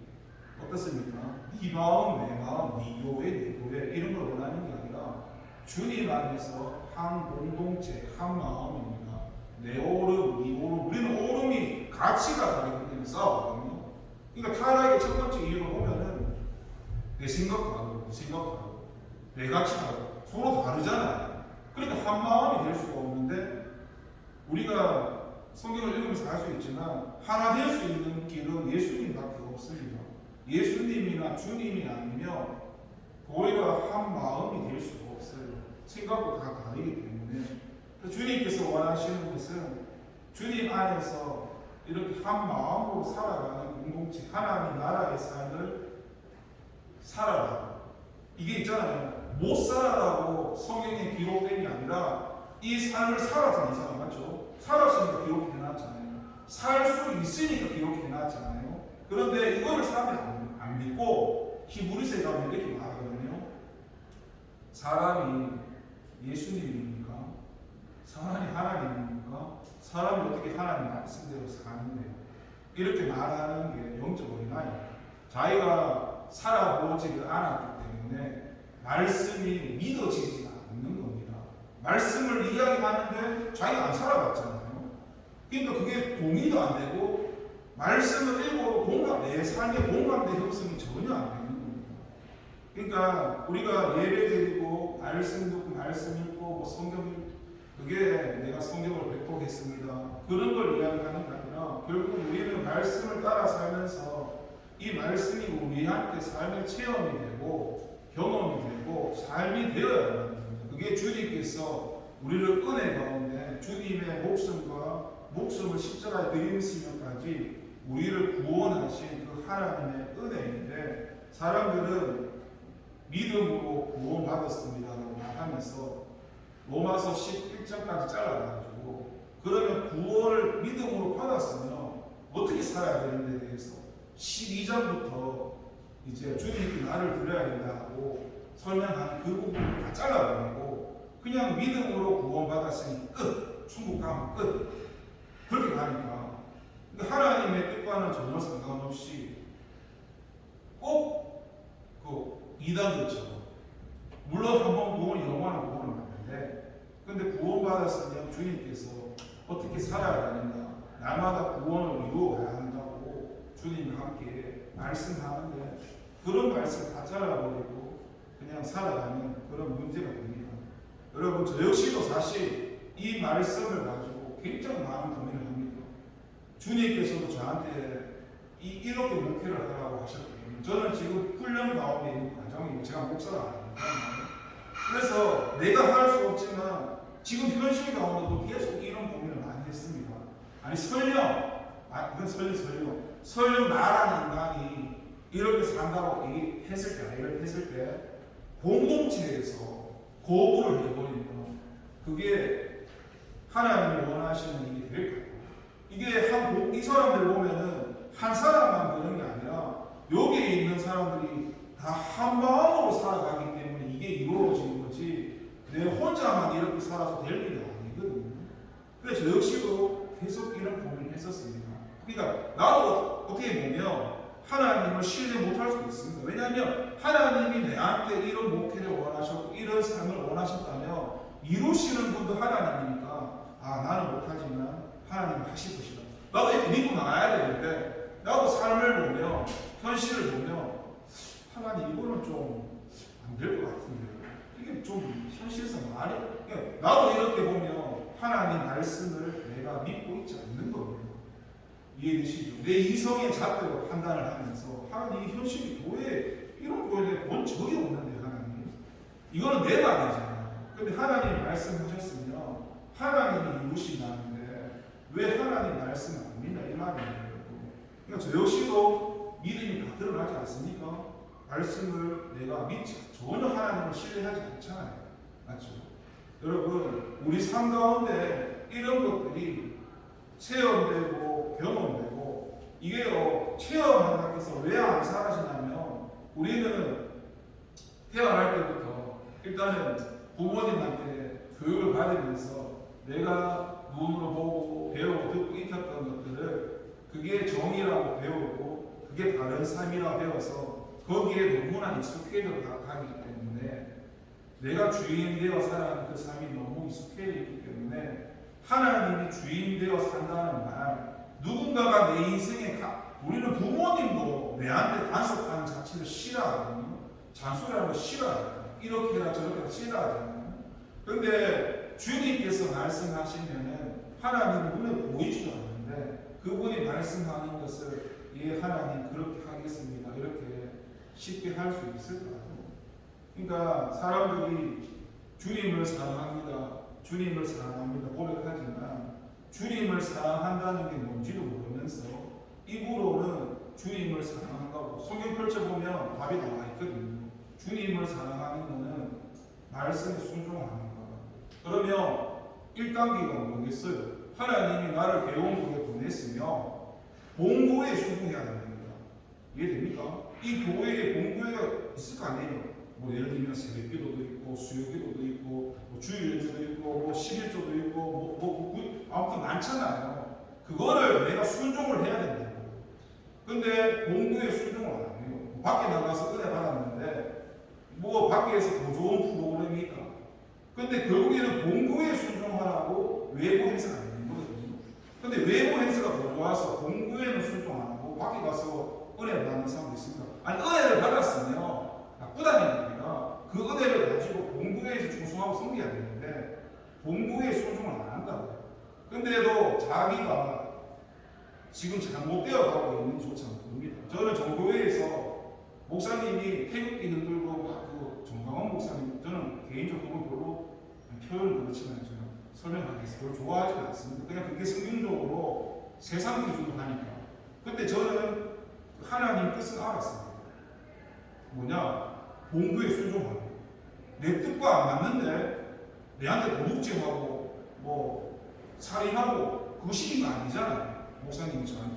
어떻습니까? 네 마음, 내 마음, 네 교회, 내 교회 이런 걸 원하는 게 아니라 주님 안에서 한 공동체, 한 마음입니다. 내 오름, 네 오름. 우리는 오름이 가치가 다르기 때문에 싸우거든요. 그러니까 타락의 첫 번째 이유를 보면은 내 생각도 다르고, 네 생각도 다르고, 내 가치가 다르고 서로 다르잖아요. 그러니까 한 마음이 될 수가 없는데 우리가 성경을 읽으면서 알 수 있지만 하나 될 수 있는 길은 예수님밖에 없습니다. 예수님이나 주님이 아니면 교회가 한 마음이 될 수가 없어요. 생각도 다 다르기 때문에. 주님께서 원하시는 것은 주님 안에서 이렇게 한 마음으로 살아가는 공동체, 하나님 나라의 삶을 살아라. 이게 있잖아요. 못 살아라고 성경에 기록된 게 아니라 이 삶을 살았잖아요. 이 사람 맞죠? 살았으니까 기록해놨잖아요. 살 수 있으니까 기록해놨잖아요. 그런데 이거를 사람들이 안 믿고 히브리서에 가면 이렇게 말하거든요. 사람이 예수님입니까? 사람이 하나님입니까? 사람이 어떻게 하나님 말씀대로 사는데요? 이렇게 말하는 게 영적 어린아이입니다. 자기가 살아보지를 않았기 때문에 말씀이 믿어지지 않는 겁니다. 말씀을 이야기하는데 자기가 안 살아봤잖아요. 그러니까 그게 동의도 안 되고 말씀을 읽어도 내 삶의 공감대 형성이 전혀 안 되는 겁니다. 그러니까 우리가 예배 드리고 말씀 듣고 말씀 읽고 뭐 성경 그게 내가 성경을 백독했습니다. 그런 걸 이야기하는 게 아니라 결국 우리는 말씀을 따라 살면서 이 말씀이 우리한테 삶의 체험이 되고 경험이 되고 삶이 되어야 하는 겁니다. 그게 주님께서 우리를 은혜 가운데 주님의 목숨을 십자가에 드리시면까지 우리를 구원하신 그 하나님의 은혜인데 사람들은 믿음으로 구원받았습니다라고 말하면서 로마서 11장까지 잘라가지고 그러면 구원을 믿음으로 받았으면 어떻게 살아야 되는데 대해서 12장부터 이제 주님께 나를 드려야 된다고 설명하는 그 부분을 다 잘라버리고 그냥 믿음으로 구원받았으니 끝! 천국 가면 끝! 그렇게 가니까 그러니까 하나님의 뜻과는 전혀 상관없이 꼭 그 이단들처럼 물론 한번 구원이 영원한 구원은 맞는데 근데 구원받았으면 주님께서 어떻게 살아야 되는가 날마다 구원을 이루어가야 한다고 주님과 함께 말씀하는데 그런 말씀 다 잘라버리고 그냥 살아가는 그런 문제가 됩니다. 여러분 저 역시도 사실 이 말씀을 가지고 굉장히 많은 고민을 합니다. 주님께서도 저한테 이렇게 목회를 하라고 하셨거든요. 저는 지금 훈련 가운데 있는 과정이고 제가 목사가 아닙니다. 그래서 내가 할 수 없지만 지금 현실 가운데도 계속 이런 고민을 많이 했습니다. 아니 이건 설령 나라는 인간이 이렇게 산다고 얘기했을 때 공동체에서 거부를 해버리면 그게 하나님이 원하시는 일이 될까요? 이게 이 사람들 보면은 한 사람만 그런 게 아니라 여기에 있는 사람들이 다 한 마음으로 살아가기 때문에 이게 이루어지는 거지 내 혼자만 이렇게 살아서 될 일이 아니거든요. 그래서 저 역시도 계속 이런 고민을 했었습니다. 그러니까 나도 어떻게 보면 하나님을 신뢰 못할 수도 있습니다. 왜냐하면 하나님이 내한테 이런 목회를 원하셨고 이런 삶을 원하셨다면 이루시는 분도 하나님이니까 나는 못하지만 하나님이 하실 것이다. 나도 이렇게 믿고 나가야 되는데 나도 삶을 보면 현실을 보면 하나님 이거는 좀 안 될 것 같은데 이게 좀 현실성 많이 나도 이렇게 보면 하나님 말씀을 내가 믿고 있지 않는 겁니다. 이해되시죠? 내 이성의 잣대로 판단을 하면서 하나님 이 현실이 교회에 이런 교회에 본 적이 없는데 하나님 이거는 내 말이잖아요. 근데 하나님이 말씀하셨으면 하나님이 이루신다는데 왜 하나님 말씀 안 믿나 이 말이에요. 그러니까 저 역시도 믿음이 다 드러나지 않습니까? 말씀을 내가 믿지 전혀 하나님을 신뢰하지 않잖아요. 맞죠? 여러분 우리 삶 가운데 이런 것들이 체험되고 경험되고 이게요 체험한다고 해서 왜 안 사라지냐면 우리는 태어날 때부터 일단은 부모님한테 교육을 받으면서 내가 눈으로 보고 배우고 듣고 익혔던 것들을 그게 정의라고 배우고 그게 바른 삶이라고 배워서 거기에 너무나 익숙해져 가기 때문에 내가 주인 되어 살아가는 그 삶이 너무 익숙해져 있기 때문에 하나님이 주인 되어 산다는 말 누군가가 내 인생에 우리는 부모님도 내한테 간섭하는 자체를 싫어하거든요. 잔소리하는 거 싫어해요. 이렇게 해라 저렇게 해라 싫어하잖아요. 그런데 주님께서 말씀하시면은 하나님은 눈에 보이지도 않는데 그분이 말씀하는 것을 예 하나님 그렇게 하겠습니다 이렇게 쉽게 할 수 있을까요? 그러니까 사람들이 주님을 사랑합니다 주님을 사랑합니다 고백하지만 주님을 사랑한다는 게 뭔지도 모르면서 입으로는 주님을 사랑한다고 성경 펼쳐보면 답이 나와 있거든요. 주님을 사랑하는 것은 말씀에 순종하는 거. 그러면 1단계가 뭐겠어요? 하나님이 나를 배움국에 보냈으며 본고에 순종해야 됩니다. 이해됩니까? 이 교회에 본고회가 있을 거 아니에요. 뭐 예를 들면 새벽기도도 있고 수요기도도 있고 뭐 주일예배도 있고 뭐 11조도 있고 아무튼 많잖아요. 그거를 내가 순종을 해야 된다고. 근데 본고에 순종을 안 해요. 밖에 나가서 은혜 받았는데 뭐 밖에서 더 좋은 프로그램이 있다. 근데 결국에는 본고에 순종하라고 외부 행사가 있는 거거든요. 근데 외부 행사가 더 좋아서 본고에는 순종 안 하고 밖에 가서 은혜 받는 사람도 있습니다. 아니 은혜를 받았으면 나쁘다는 얘기가 그 은혜를 가지고 본고에서 충성하고 섬겨야 되는데 본고에 순종을 안 한다고요. 근데도 자기가 지금 잘못되어 가고 있는지조차 모릅니다. 저는 정교회에서 목사님이 태극기 흔들고 막 그 정강원 목사님 저는 개인적으로 별로 표현은 그렇지만 저는 설명하겠습니다. 별로 좋아하지 않습니다. 그냥 그게 성경적으로 세상 기준으로 하니까. 근데 저는 하나님 뜻은 알았습니다. 뭐냐? 본교에 순종하는 내 뜻과 안 맞는데 내한테 도둑질하고 뭐 살인하고 그거 시킨 거 아니잖아요. 목사님이 저한테.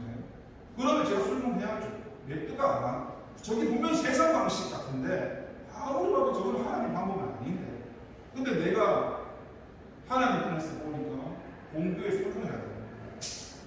그러면 제가 순종해야죠. 내 뜻과 안 맞는 저기 보면 세상 방식 같은데 아무리 봐도 저건 하나님 방법은 아닌데 근데 내가 하나님 편에서 보니까 본교에 순종해야 됩니다.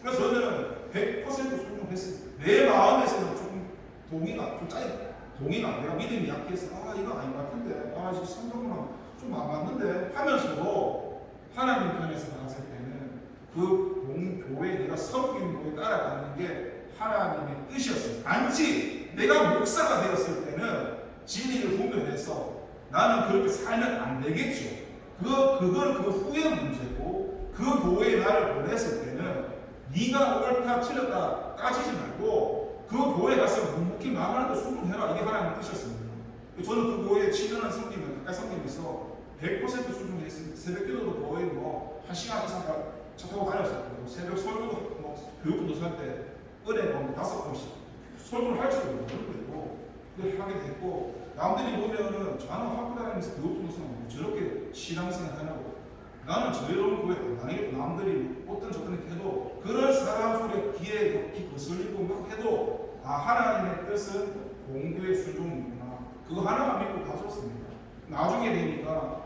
그래서 저는 100% 순종했습니다. 내 마음에서는 조금 동의가 내가 믿음이 약해서 이거 아닌 것 같은데 지금 성경은 좀 안 맞는데 하면서도 하나님 편에서 봤을 때는 그 본교회 내가 섬기는 교회 따라가는 게 하나님의 뜻이었어요. 단지 내가 목사가 되었을 때는 진리를 분별해서 나는 그렇게 살면 안 되겠죠. 그걸 그 후의 문제고 그 교회에 나를 보냈을 때는 네가 옳다 틀렸다 따지지 말고 그 교회에 가서 묵묵히 말하는 거 순종해라. 이게 하나님의 뜻이었습니다. 저는 그 교회에 7년을 섬기면 가까이 섬기면서 100% 순종했습니다. 새벽 기도도 거의 뭐 1시간 이상 차 타고 다녔었고 새벽 설교도 뭐 교육도 살 때 은혜 뭐 5번씩 설교를 할 줄도 모르는 거고 그걸 하게 됐고 남들이 보면은 저는 학교 다니면서 교육도 쓰고 저렇게 신앙생활 하냐고 나는 저런 교회 안 다니겠고 남들이 어떤 저런 해도 그런 사람 소리에 귀에 거슬리고 막 해도 하나님의 뜻은 본교의 순종이구나 그거 하나만 믿고 가졌습니다. 나중에 되니까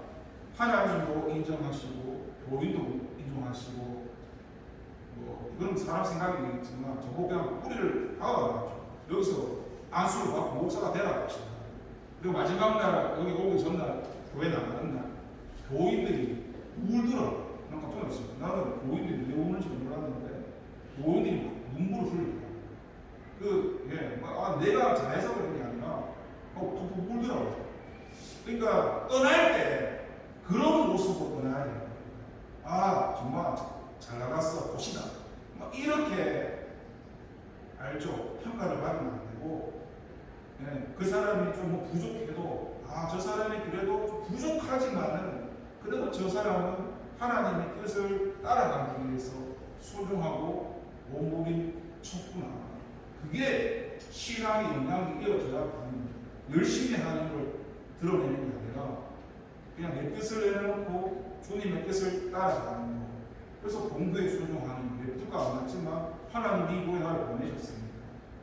하나님도 인정하시고 교인도 인정하시고 뭐 이건 사람 생각이겠지만 저거 그냥 뿌리를 박아가지고 여기서 안수를 받고 목사가 되라고 하시다. 그리고 마지막 날 여기 오기 전날 교회 나가는 날 교인들이 울더라고. 난 깜짝 놀랐어요. 나는 교인들이 왜 우는지 몰랐는데 교인들이 눈물을 흘리더라고. 내가 잘해서 그런 게 아니라 푹푹 울더라고. 그러니까 떠날 때 그런 모습으로 떠나야 돼요. 정말 잘 나갔어 봅시다. 이렇게 알죠. 평가를 받으면 안 되고 그 사람이 좀 부족해도 저 사람이 그래도 좀 부족하지만은 그래도 저 사람은 하나님의 뜻을 따라가기 위해서 순종하고 몸부림 쳤구나. 그게 신앙의 영향이 이어져야 열심히 하는 걸 드러내는 게 아니라 그냥 내 뜻을 내놓고 주님의 뜻을 따라가는 거. 그래서 공도에 순종하는 게 누가 안 맞지만 하나님이 이 교회 나를 보내셨으니까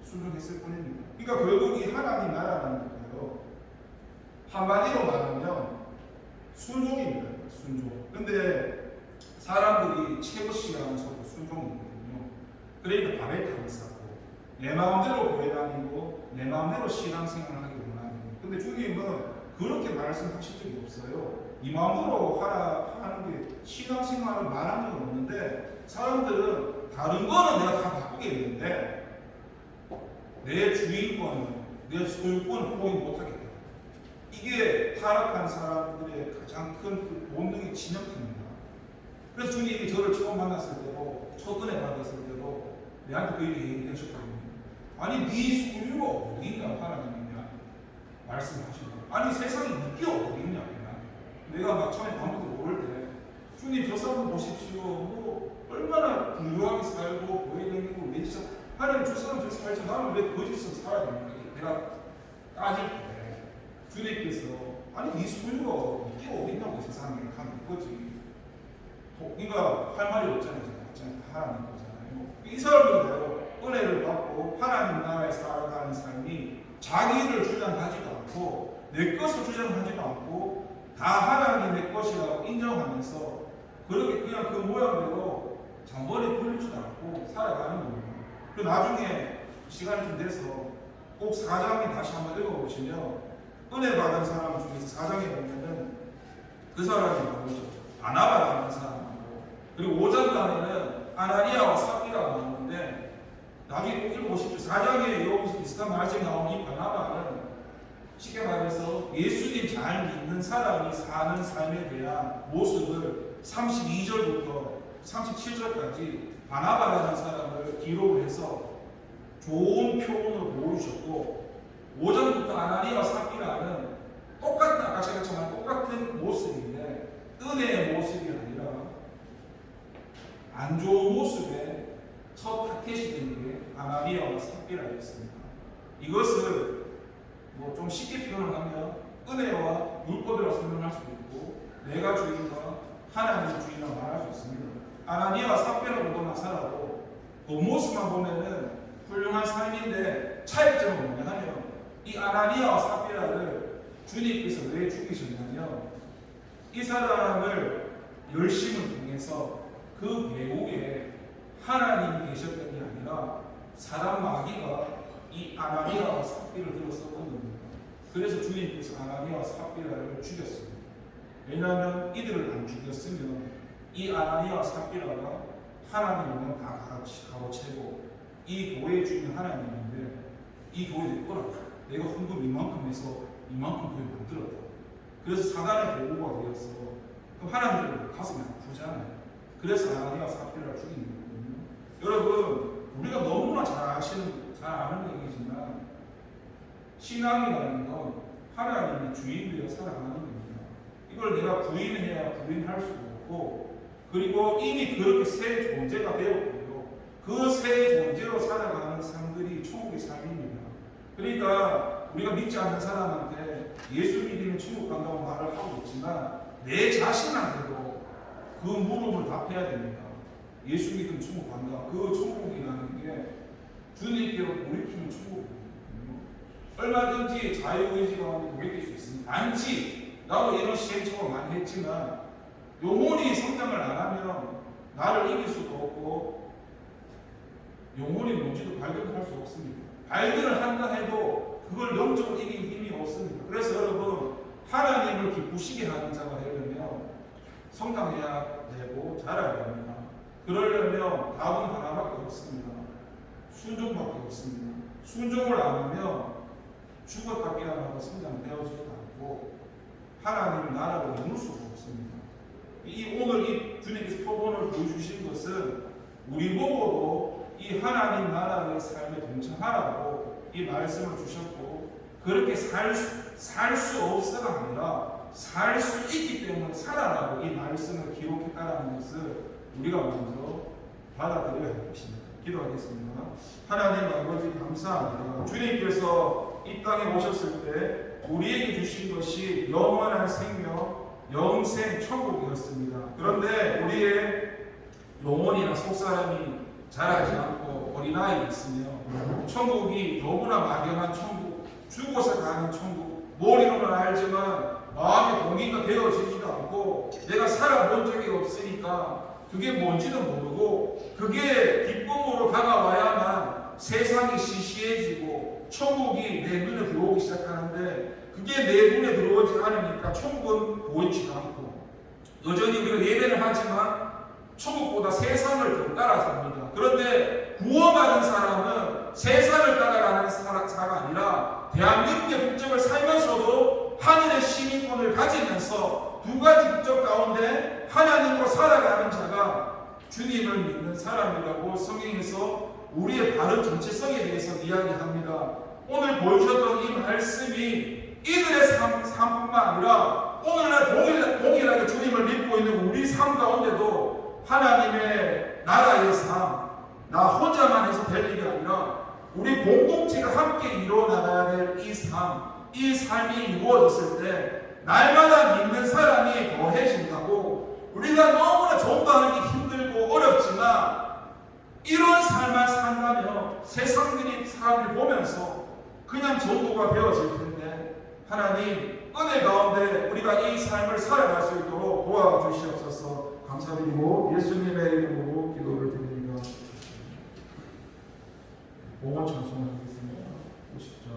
순종했을 뿐입니다. 그러니까 결국 이 하나님 나라라는 거예요. 한마디로 말하면 순종입니다. 순종. 근데 사람들이 최고 시간에서도 순종이거든요. 그러니까 바벨탑을 쌓고 내 마음대로 교회 다니고 내 마음대로 신앙생활을 하기 원하는 거예요. 근데 주님은 그렇게 말씀하신 적이 없어요. 이 마음으로 하라 하는 게 신앙생활을 말한 적은 없는데 사람들은 다른 거는 내가 다 바꾸겠는데 내 주인권은 내 소유권을 포기 못하겠다. 이게 타락한 사람들의 가장 큰 본능의 진영입니다. 그래서 주님이 저를 처음 만났을 때도 첫 은혜 받았을 때도 내한테 그 얘기 얘기하셨거든요. 아니 네 소유가 어디 있냐 하나님이냐 말씀하시고 아니 세상에 네게 어디 있냐 내가 막 처음에 아무것도 모를 때 주님 저 사람 보십시오 뭐 얼마나 부유하게 살고 교회 다니고 왜 진짜 하나님 저 사람 저렇게 살지 나는 왜 거짓으로 살아야 됩니까? 내가 따질 때 주님께서 아니 네 소유가 네게 어디 있냐고 세상에 하는 거지. 그러니까 할 말이 없잖아요. 하나님 거잖아요. 이 사람들도 은혜를 받고 하나님 나라에 살아가는 삶이 자기를 주장하지도 않고 내 것을 주장하지도 않고 다 하나님의 것이라고 인정하면서 그렇게 그냥 그 모양대로 잠번에 불리지도 않고 살아가는 겁니다. 그 나중에 시간이 좀 돼서 꼭 4장에 다시 한번 읽어보시면 은혜 받은 사람 중에서 4장에 보면은 그 사람이 나오죠. 바나바라는 사람하고 그리고 5장간에는 아나니아와 삽비라가 나오는데 나중에 꼭 읽어보십시오. 4장에 여기서 비슷한 말씀이 나오는 이 바나바는 쉽게 말해서 예수님 잘 믿는 사람이 사는 삶에 대한 모습을 32절부터 37절까지 바나바라는 사람을 기록을 해서 좋은 표본으로 보여주셨고 5장부터 아나니아와 삽비라는 똑같은 아까 제가 말한 똑같은 모습인데 은혜의 모습이 아니라 안 좋은 모습의 첫 타켓이 된 게 아나니아와 삽비라였습니다. 이것을 뭐 좀 쉽게 표현을 하면 은혜와 율법이라고 설명할 수도 있고 내가 주인과 하나님 주인이라고 말할 수 있습니다. 아나니아와 삽비라를 보거나 살아도 겉모습만 보면은 훌륭한 삶인데 차이점은 뭐냐 하면 이 아나니아와 삽비라를 주님께서 왜 죽이셨냐면 이 사람을 열심을 통해서 그 배후에 하나님이 계셨던 게 아니라 사람 마귀가 이 아나니아와 삽비를 들어서 얻습니다. 그래서 주님께서 아나니아와 삽비라를 죽였습니다. 왜냐하면 이들을 안 죽였으면 이 아나니아와 삽비라가 하나님의 영광 다 가로채고 이 교회의 주인 하나님인데 이 교회 내 거라 내가 헌금 이만큼 해서 이만큼 교회 만들었다. 그래서 사단의 보고가 되었어. 그럼 하나님은 가슴이 아프잖아요. 그래서 아나니아와 삽비라를 죽인 거거든요. 여러분 우리가 너무나 잘 아는 얘기지만 신앙이라는 건 하나님이 주인되어 살아가는 겁니다. 이걸 내가 부인해야 부인할 수가 없고 그리고 이미 그렇게 새 존재가 되었고요. 그 새 존재로 살아가는 삶들이 천국의 삶입니다. 그러니까 우리가 믿지 않는 사람한테 예수 믿으면 천국 간다고 말을 하고 있지만 내 자신한테도 그 물음을 답해야 됩니다. 예수 믿으면 천국 간다. 그 천국이라는 게 주님께로 돌이키는 천국이거든요. 얼마든지 자유의지가 돌이킬 수 있습니다. 단지 나도 이런 시행착오를 많이 했지만 영혼이 성장을 안 하면 나를 이길 수도 없고 영혼이 뭔지도 발견할 수 없습니다. 발견을 한다 해도 그걸 영적으로 이길 힘이 없습니다. 그래서 여러분 하나님을 기쁘시게 하는 자가 되려면 성장해야 되고 자라야 됩니다. 그러려면 답은 하나밖에 없습니다. 순종밖에 없습니다. 순종을 안 하면 죽었다 깨어나고 성장되어지지도 않고 하나님의 나라를 이룰 수가 없습니다. 오늘 이 주님께서 표본을 보여주신 것은 우리 보고도 이 하나님 나라의 삶에 동참하라고 이 말씀을 주셨고 그렇게 살 수 없어가 아니라 살 수 있기 때문에 살아라고 이 말씀을 기록했다는 것을 우리가 먼저 받아들여야 할 것입니다. 기도하겠습니다. 하나님 아버지 감사합니다. 주님께서 이 땅에 오셨을 때 우리에게 주신 것이 영원한 생명, 영생 천국이었습니다. 그런데 우리의 영혼이나 속사람이 자라지 않고 어린아이가 있으며 천국이 너무나 막연한 천국, 죽어서 가는 천국, 머리로는 알지만 마음의 동기가 되어지지도 않고 내가 살아본 적이 없으니까 그게 뭔지도 모르고 그게 기쁨으로 다가와야만 세상이 시시해지고 천국이 내 눈에 들어오기 시작하는데 그게 내 눈에 들어오지 않으니까 천국은 보이지도 않고 여전히 우리가 예배를 하지만 천국보다 세상을 더 따라 삽니다. 그런데 구원받은 사람은 세상을 따라가는 사가 아니라 대한민국의 국적을 살면서도 하늘의 시민권을 가지면서 두 가지 국적 가운데 하나님으로 살아가는 자가 주님을 믿는 사람이라고 성경에서 우리의 바른 정체성에 대해서 이야기합니다. 오늘 보여주셨던 이 말씀이 이들의 삶뿐만 아니라 오늘날 동일하게 주님을 믿고 있는 우리 삶 가운데도 하나님의 나라의 삶, 나 혼자만 해서 될 일이 아니라 우리 공동체가 함께 이루어나가야 될 이 삶이 이루어졌을 때 날마다 믿는 사람이 더해진다고 우리가 너무나 전도하는 게 힘들고 어렵지만 이런 삶을 산다면 세상들이 사람을 보면서 그냥 전도가 되어질 텐데 하나님 은혜 가운데 우리가 이 삶을 살아갈 수 있도록 도와주시옵소서. 감사드리고 예수님의 이름으로 기도를 드립니다. 5번 찬송하겠습니다. 50장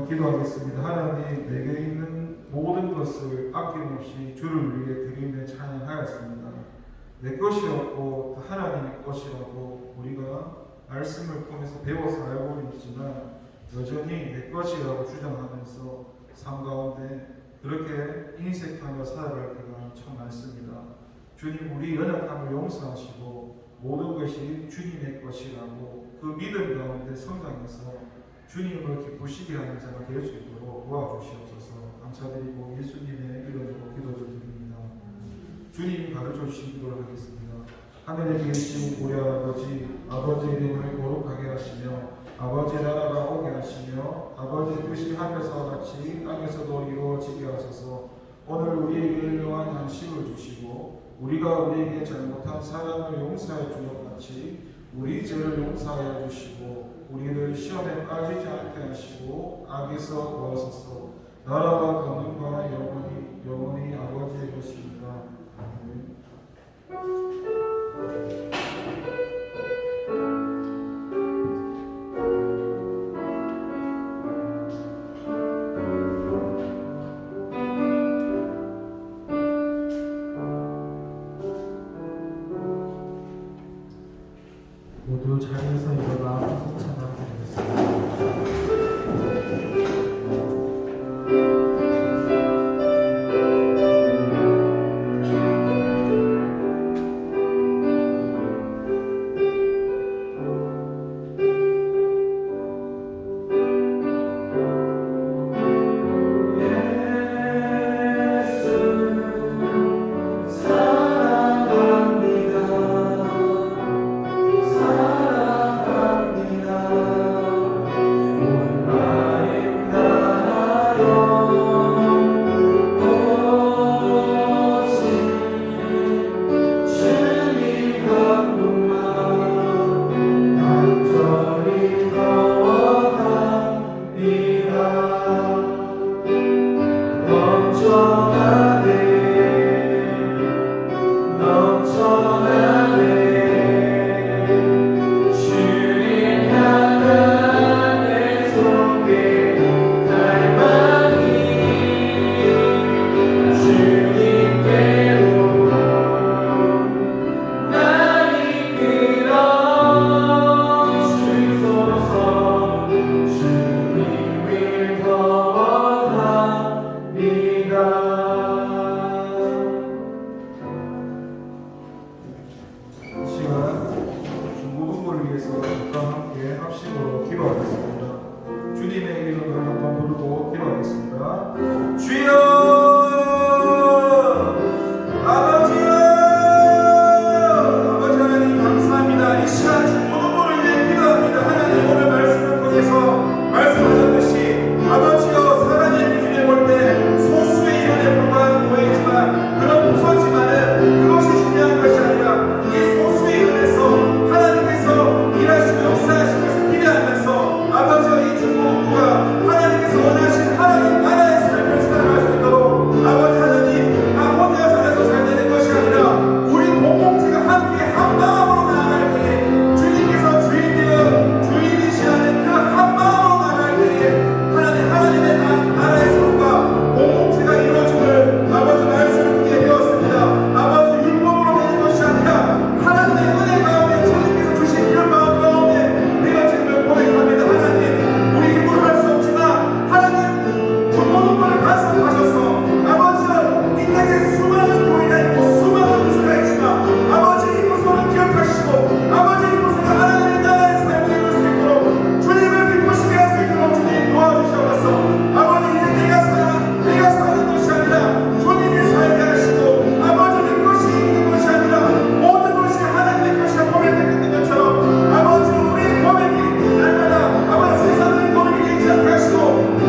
기도하겠습니다. 하나님, 내게 있는 모든 것을 아낌없이 주를 위해 드리며 찬양하였습니다. 내 것이 없고 하나님의 것이라고 우리가 말씀을 통해서 배워서 알고는 있지만 여전히 내 것이라고 주장하면서 삶 가운데 그렇게 인색하며 살아갈 때가 참 많습니다. 주님, 우리 연약함을 용서하시고 모든 것이 주님의 것이라고 그 믿음 가운데 성장해서 주님을 기쁘시게 하는 자가 될 수 있도록 도와주시옵소서. 감사드리고 예수님의 이름으로 기도를 드립니다. 주님이 가르쳐 주신 기도를 하겠습니다. 하늘에 계신 우리 아버지의 이름을 거룩하게 하시며 아버지의 나라가 오게 하시며 아버지의 뜻이 하늘에서와 같이 땅에서도 이루어지게 하소서. 오늘 우리에게 일용할 양식을 주시고 우리가 우리에게 잘못한 사람을 용서해 준 것 같이 우리 죄를 용서하여 주시고 우리를 시험에 빠지지 않게 하시고 악에서 구하소서. 나라와 권능과 영원히 아버지의 것입니다. 아멘. 주님의 이름으로 한번 부르고 기도하겠습니다. 주여, 아버지여, 아버지 하나님 감사합니다. 이 시간 주보는 분을 위해 기도합니다. 하나님 오늘 말씀을 통해서 말씀하셨듯이 아버지여, 사랑의 기준에 볼 때 소수의 일원에 불과한 교회이지만 그런 부서지만은 그것이 중요한 것이 아니라 이 소수의 일원에서 하나님께서 일하시고 역사하시는 것을 기대하면서 아버지여, 이 중보부가 하나님께서 원하신 하나님 나라의 삶을 살아갈 수 있도록 아버지 하나님, 나 혼자 살아서 잘 되는 것이 아니라 우리 공동체가 함께 한 마음으로 나아갈 때에 주님께서 주인이시라는 그 한 마음으로 나아갈 때에 하나님의 나라의 삶과 공동체가 이루어짐을 아버지 말씀을 듣게 되었습니다. 아버지 율법으로 되는 것이 아니라 하나님의 은혜 가운데 주님께서 주신 이런 마음 가운데 되어짐을 고백합니다. 하나님, 우리 힘으로 할 수 없지만 하나님 주 모든 것을 간섭하셔서 아버지는 이 땅에 수많은 교회가 있고 수많은 부서가 있지만 아버지 이 부서를 기억하시고 아버지 이 부서가 하나님의 나라의 삶을 이룰 수 있도록 주님을 기쁘시게 할 수 있도록 주님 도와주셔서 아버지 이제 내가 사는 것이 아니라 주님이 살게 하시고 아버지 내 것이 있는 것이 아니라 모든 것이 하나님의 것이 고백되는 것처럼 아버지 우리의 고백이 날마다 아버지 세상의 고백이 되지 않게 하시고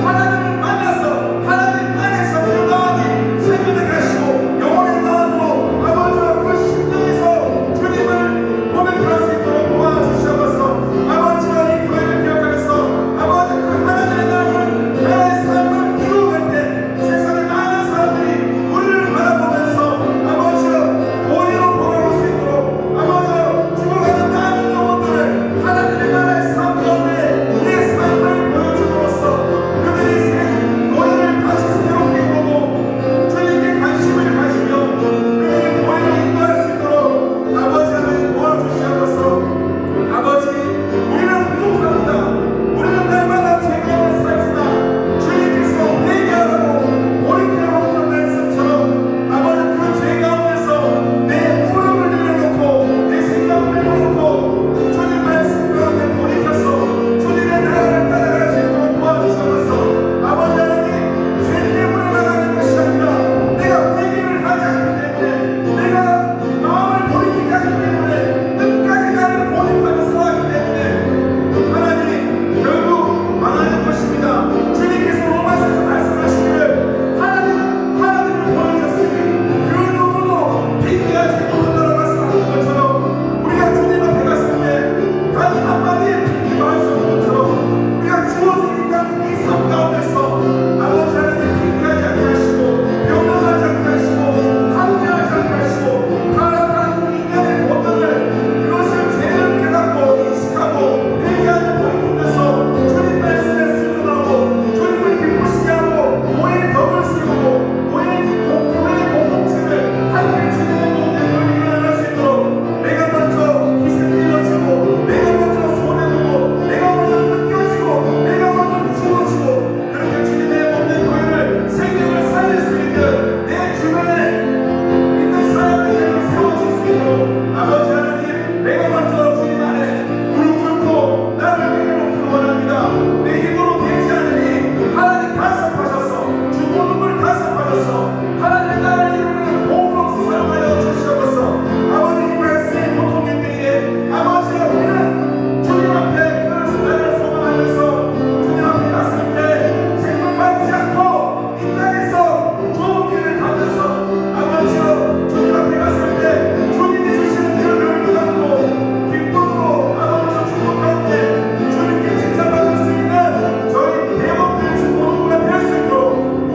하나님을 만나서 하나님 안에서 평강하게 생명을 가시고 영원의 마음으로 아버지와 그 심령에서 주님을 고백할 수 있도록 도와주셔서 아버지와 이 교회를 기억하면서 아버지 그 하나님의 나라의 삶을 이루어갈 때 세상의 많은 사람들이 우리를 바라보면서 아버지와 본의로 돌아올 수 있도록 아버지와 죽어가는 많은 영혼들을 하나님의 나라의 삶 가운데 내 삶을 보여줌으로써 그들이 너희를 다시 새롭게 보고 주님께 관심을 가지며 그들의 보혜를 인도할 수 있도록 아버지 하나님 도와주시옵소서. 아버지, 우리는 부족합니다. 우리는 날마다 죄가 없는 삶이나 주님께서 회개하라고 돌이키라고 말씀처럼 아버지 그 죄 가운데서 내 무릎을 내려놓고 내 생각을 내려놓고 주님 말씀 가운데 돌이켜서 주님의 나라를 따라갈 수 있도록 도와주셔서 아버지 하나님, 죄 때문에 나가는 것이 아니라 내가 회개를 하지 않기 때문에 내가 마음을 돌이키지 않기 때문에 끝까지 나를 고집하며 살아가기 때문에 하나님 결국 망하는 것입니다. 주님께서 로마서에서 말씀하시기를 하나님을 보여주셨으니 그 누구도 핑계하지 못한다고 말씀하신 것처럼 우리가 주님 앞에 갔을 때 단 한마디의 핑계도 할 수 없는 것처럼 우리가 주어진 이삶 가운데서 아버지 하나님 핑계하지 않게 하시고 변명하지 않게 하시고 합리하지 않게 하시고 타락한 인간의 본능을 그것을 죄를 깨닫고 인식하고 회개하는 돌이키면서 주님 말씀에 순종하고 주님을 기쁘시게 하고 교회의 덕을 세우고 교회의 공동체를 함께 주님의 몸에 돌리게 할 수 있도록 내가 먼저 희생되어지고 내가 먼저 손해보고 내가 먼저 느껴지고 내가 먼저 주어지고 그렇게 주님의 몸의 교회를 생명을 살릴 수 있는 내 주변에 있는 사람들이 세워질 수 있도록 아버지 하나님, 내가 먼저 주님 안에 무릎 꿇고 나를 내려놓기 원합니다. 내 힘으로 되지 않으니 하나님 간섭하셔서 주 모든 간섭하셔서 하나님 나라를 이루는 도움으로 사용하여 주시옵소서. 아버지 이 말씀이 고통의 때에 아버지가 우리는 주님 앞에 그 나라를 소망하면서 주님 앞에 갔을 때 생명 받지 않고 이 땅에서 좋은 길을 가면서 아버지여 주님 앞에 갔을 때 주님이 주시는 길을 기쁨으로 기쁨으로 아버지 주님 가운데 주님께 칭찬받을 수 있는 저희 대원들 주님으로가 될 수 있도록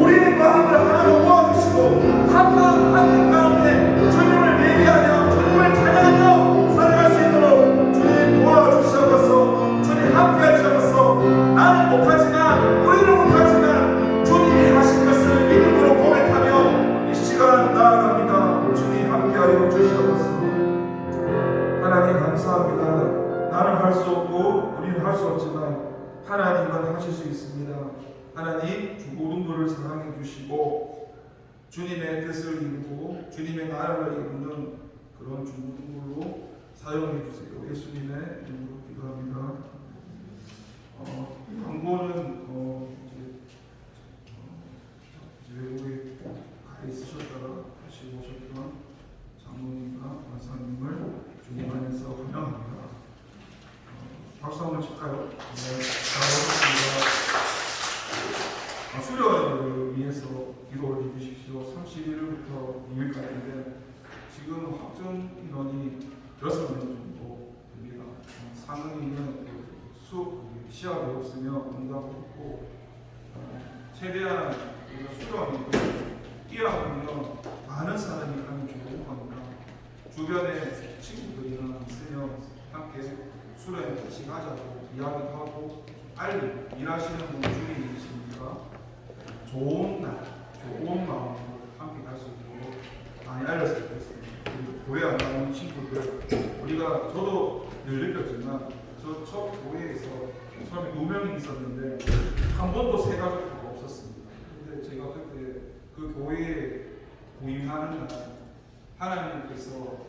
우리의 마음을 하나로 모아주시고 한 마음 한 가운데 주님을 예배하며 주님을 찬양하며 살아갈 수 있도록 주님 도와주시옵소서. 주님 함께해 주셔서 나는 못하지만 우리는 못하지만 주님이 하신 것을 믿음으로 고백하며 이 시간 나아갑니다. 주님 함께하여 주시옵소서. 하나님 감사합니다. 나는 할 수 없고 우리는 할 수 없지만 하나님은 하실 수 있습니다. 하나님 주 모든 것을 사랑해 주시고 주님의 뜻을 이루고 주님의 나라를 이루는 그런 주 모든 걸로 사용해 주세요. 예수님의 이름으로 기도합니다. 광고는 이제 외국에 가 있으셨다가 다시 오셨던 장로님과 권사님을 주님 안에서 환영합니다. 박수 한번 칠까요? 네, 잘 오셨습니다. 수련을 위해서 기도를 해주십시오. 31일부터 2일까지인데 지금 확정 인원이 6명 정도 됩니다. 상응이는 시합이 없으며 응답이 없고 최대한 우리가 수련이 뛰어가면 많은 사람이 가면 좋을 거니까 주변에 친구들이나 있으면 함께 수련을 같이 하자고 이야기하고 빨리 일하시는 분 중에 계시니까 좋은 날, 좋은 마음으로 함께 갈 수 있도록 많이 알렸으면 좋겠습니다. 그리고 교회 안 나오는 친구들, 우리가 저도 늘 느꼈지만 저 첫 교회에서 처음에 2명이 있었는데 한 번도 새 가족도 없었습니다. 근데 제가 그때 그 교회에 부임하는 날 하나님께서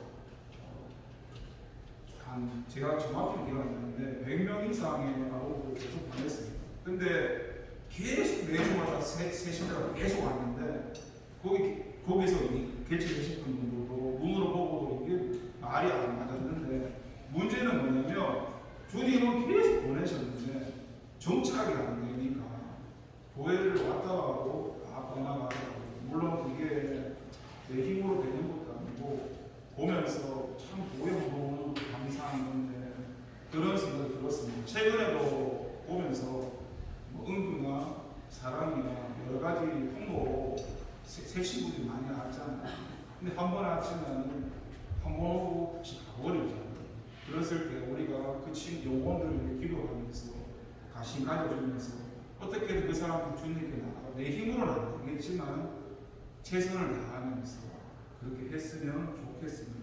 제가 정확히 기억이 안 나는데 100명 이상의 나오고 계속 보냈습니다. 근데 계속 매주마다 새 신자가 계속 왔는데 거기서 개최되신 분들도 눈으로 보고도 이게 말이 안 맞았는데 문제는 뭐냐면 주님은 계속 보내셨는데 정착이 안 되니까 교회를 왔다 가고 떠나가고 물론 그게 내 힘으로 되는 것도 아니고 보면서 참 교회 너무 감사한 건데 그런 생각이 들었습니다. 최근에도 보면서 뭐 은구나 사랑이나 여러 가지 통로 새 친구들이 많이 왔잖아요. 근데 한 번 왔지만 한 번 오고 다시 가버리잖아요. 그랬을 때 우리가 그 영혼들을 기도하면서 가심 가져주면서 어떻게든 그 사람들 주님께 나가 내 힘으로는 안 되겠지만 최선을 다하면서 그렇게 했으면 좋겠습니다.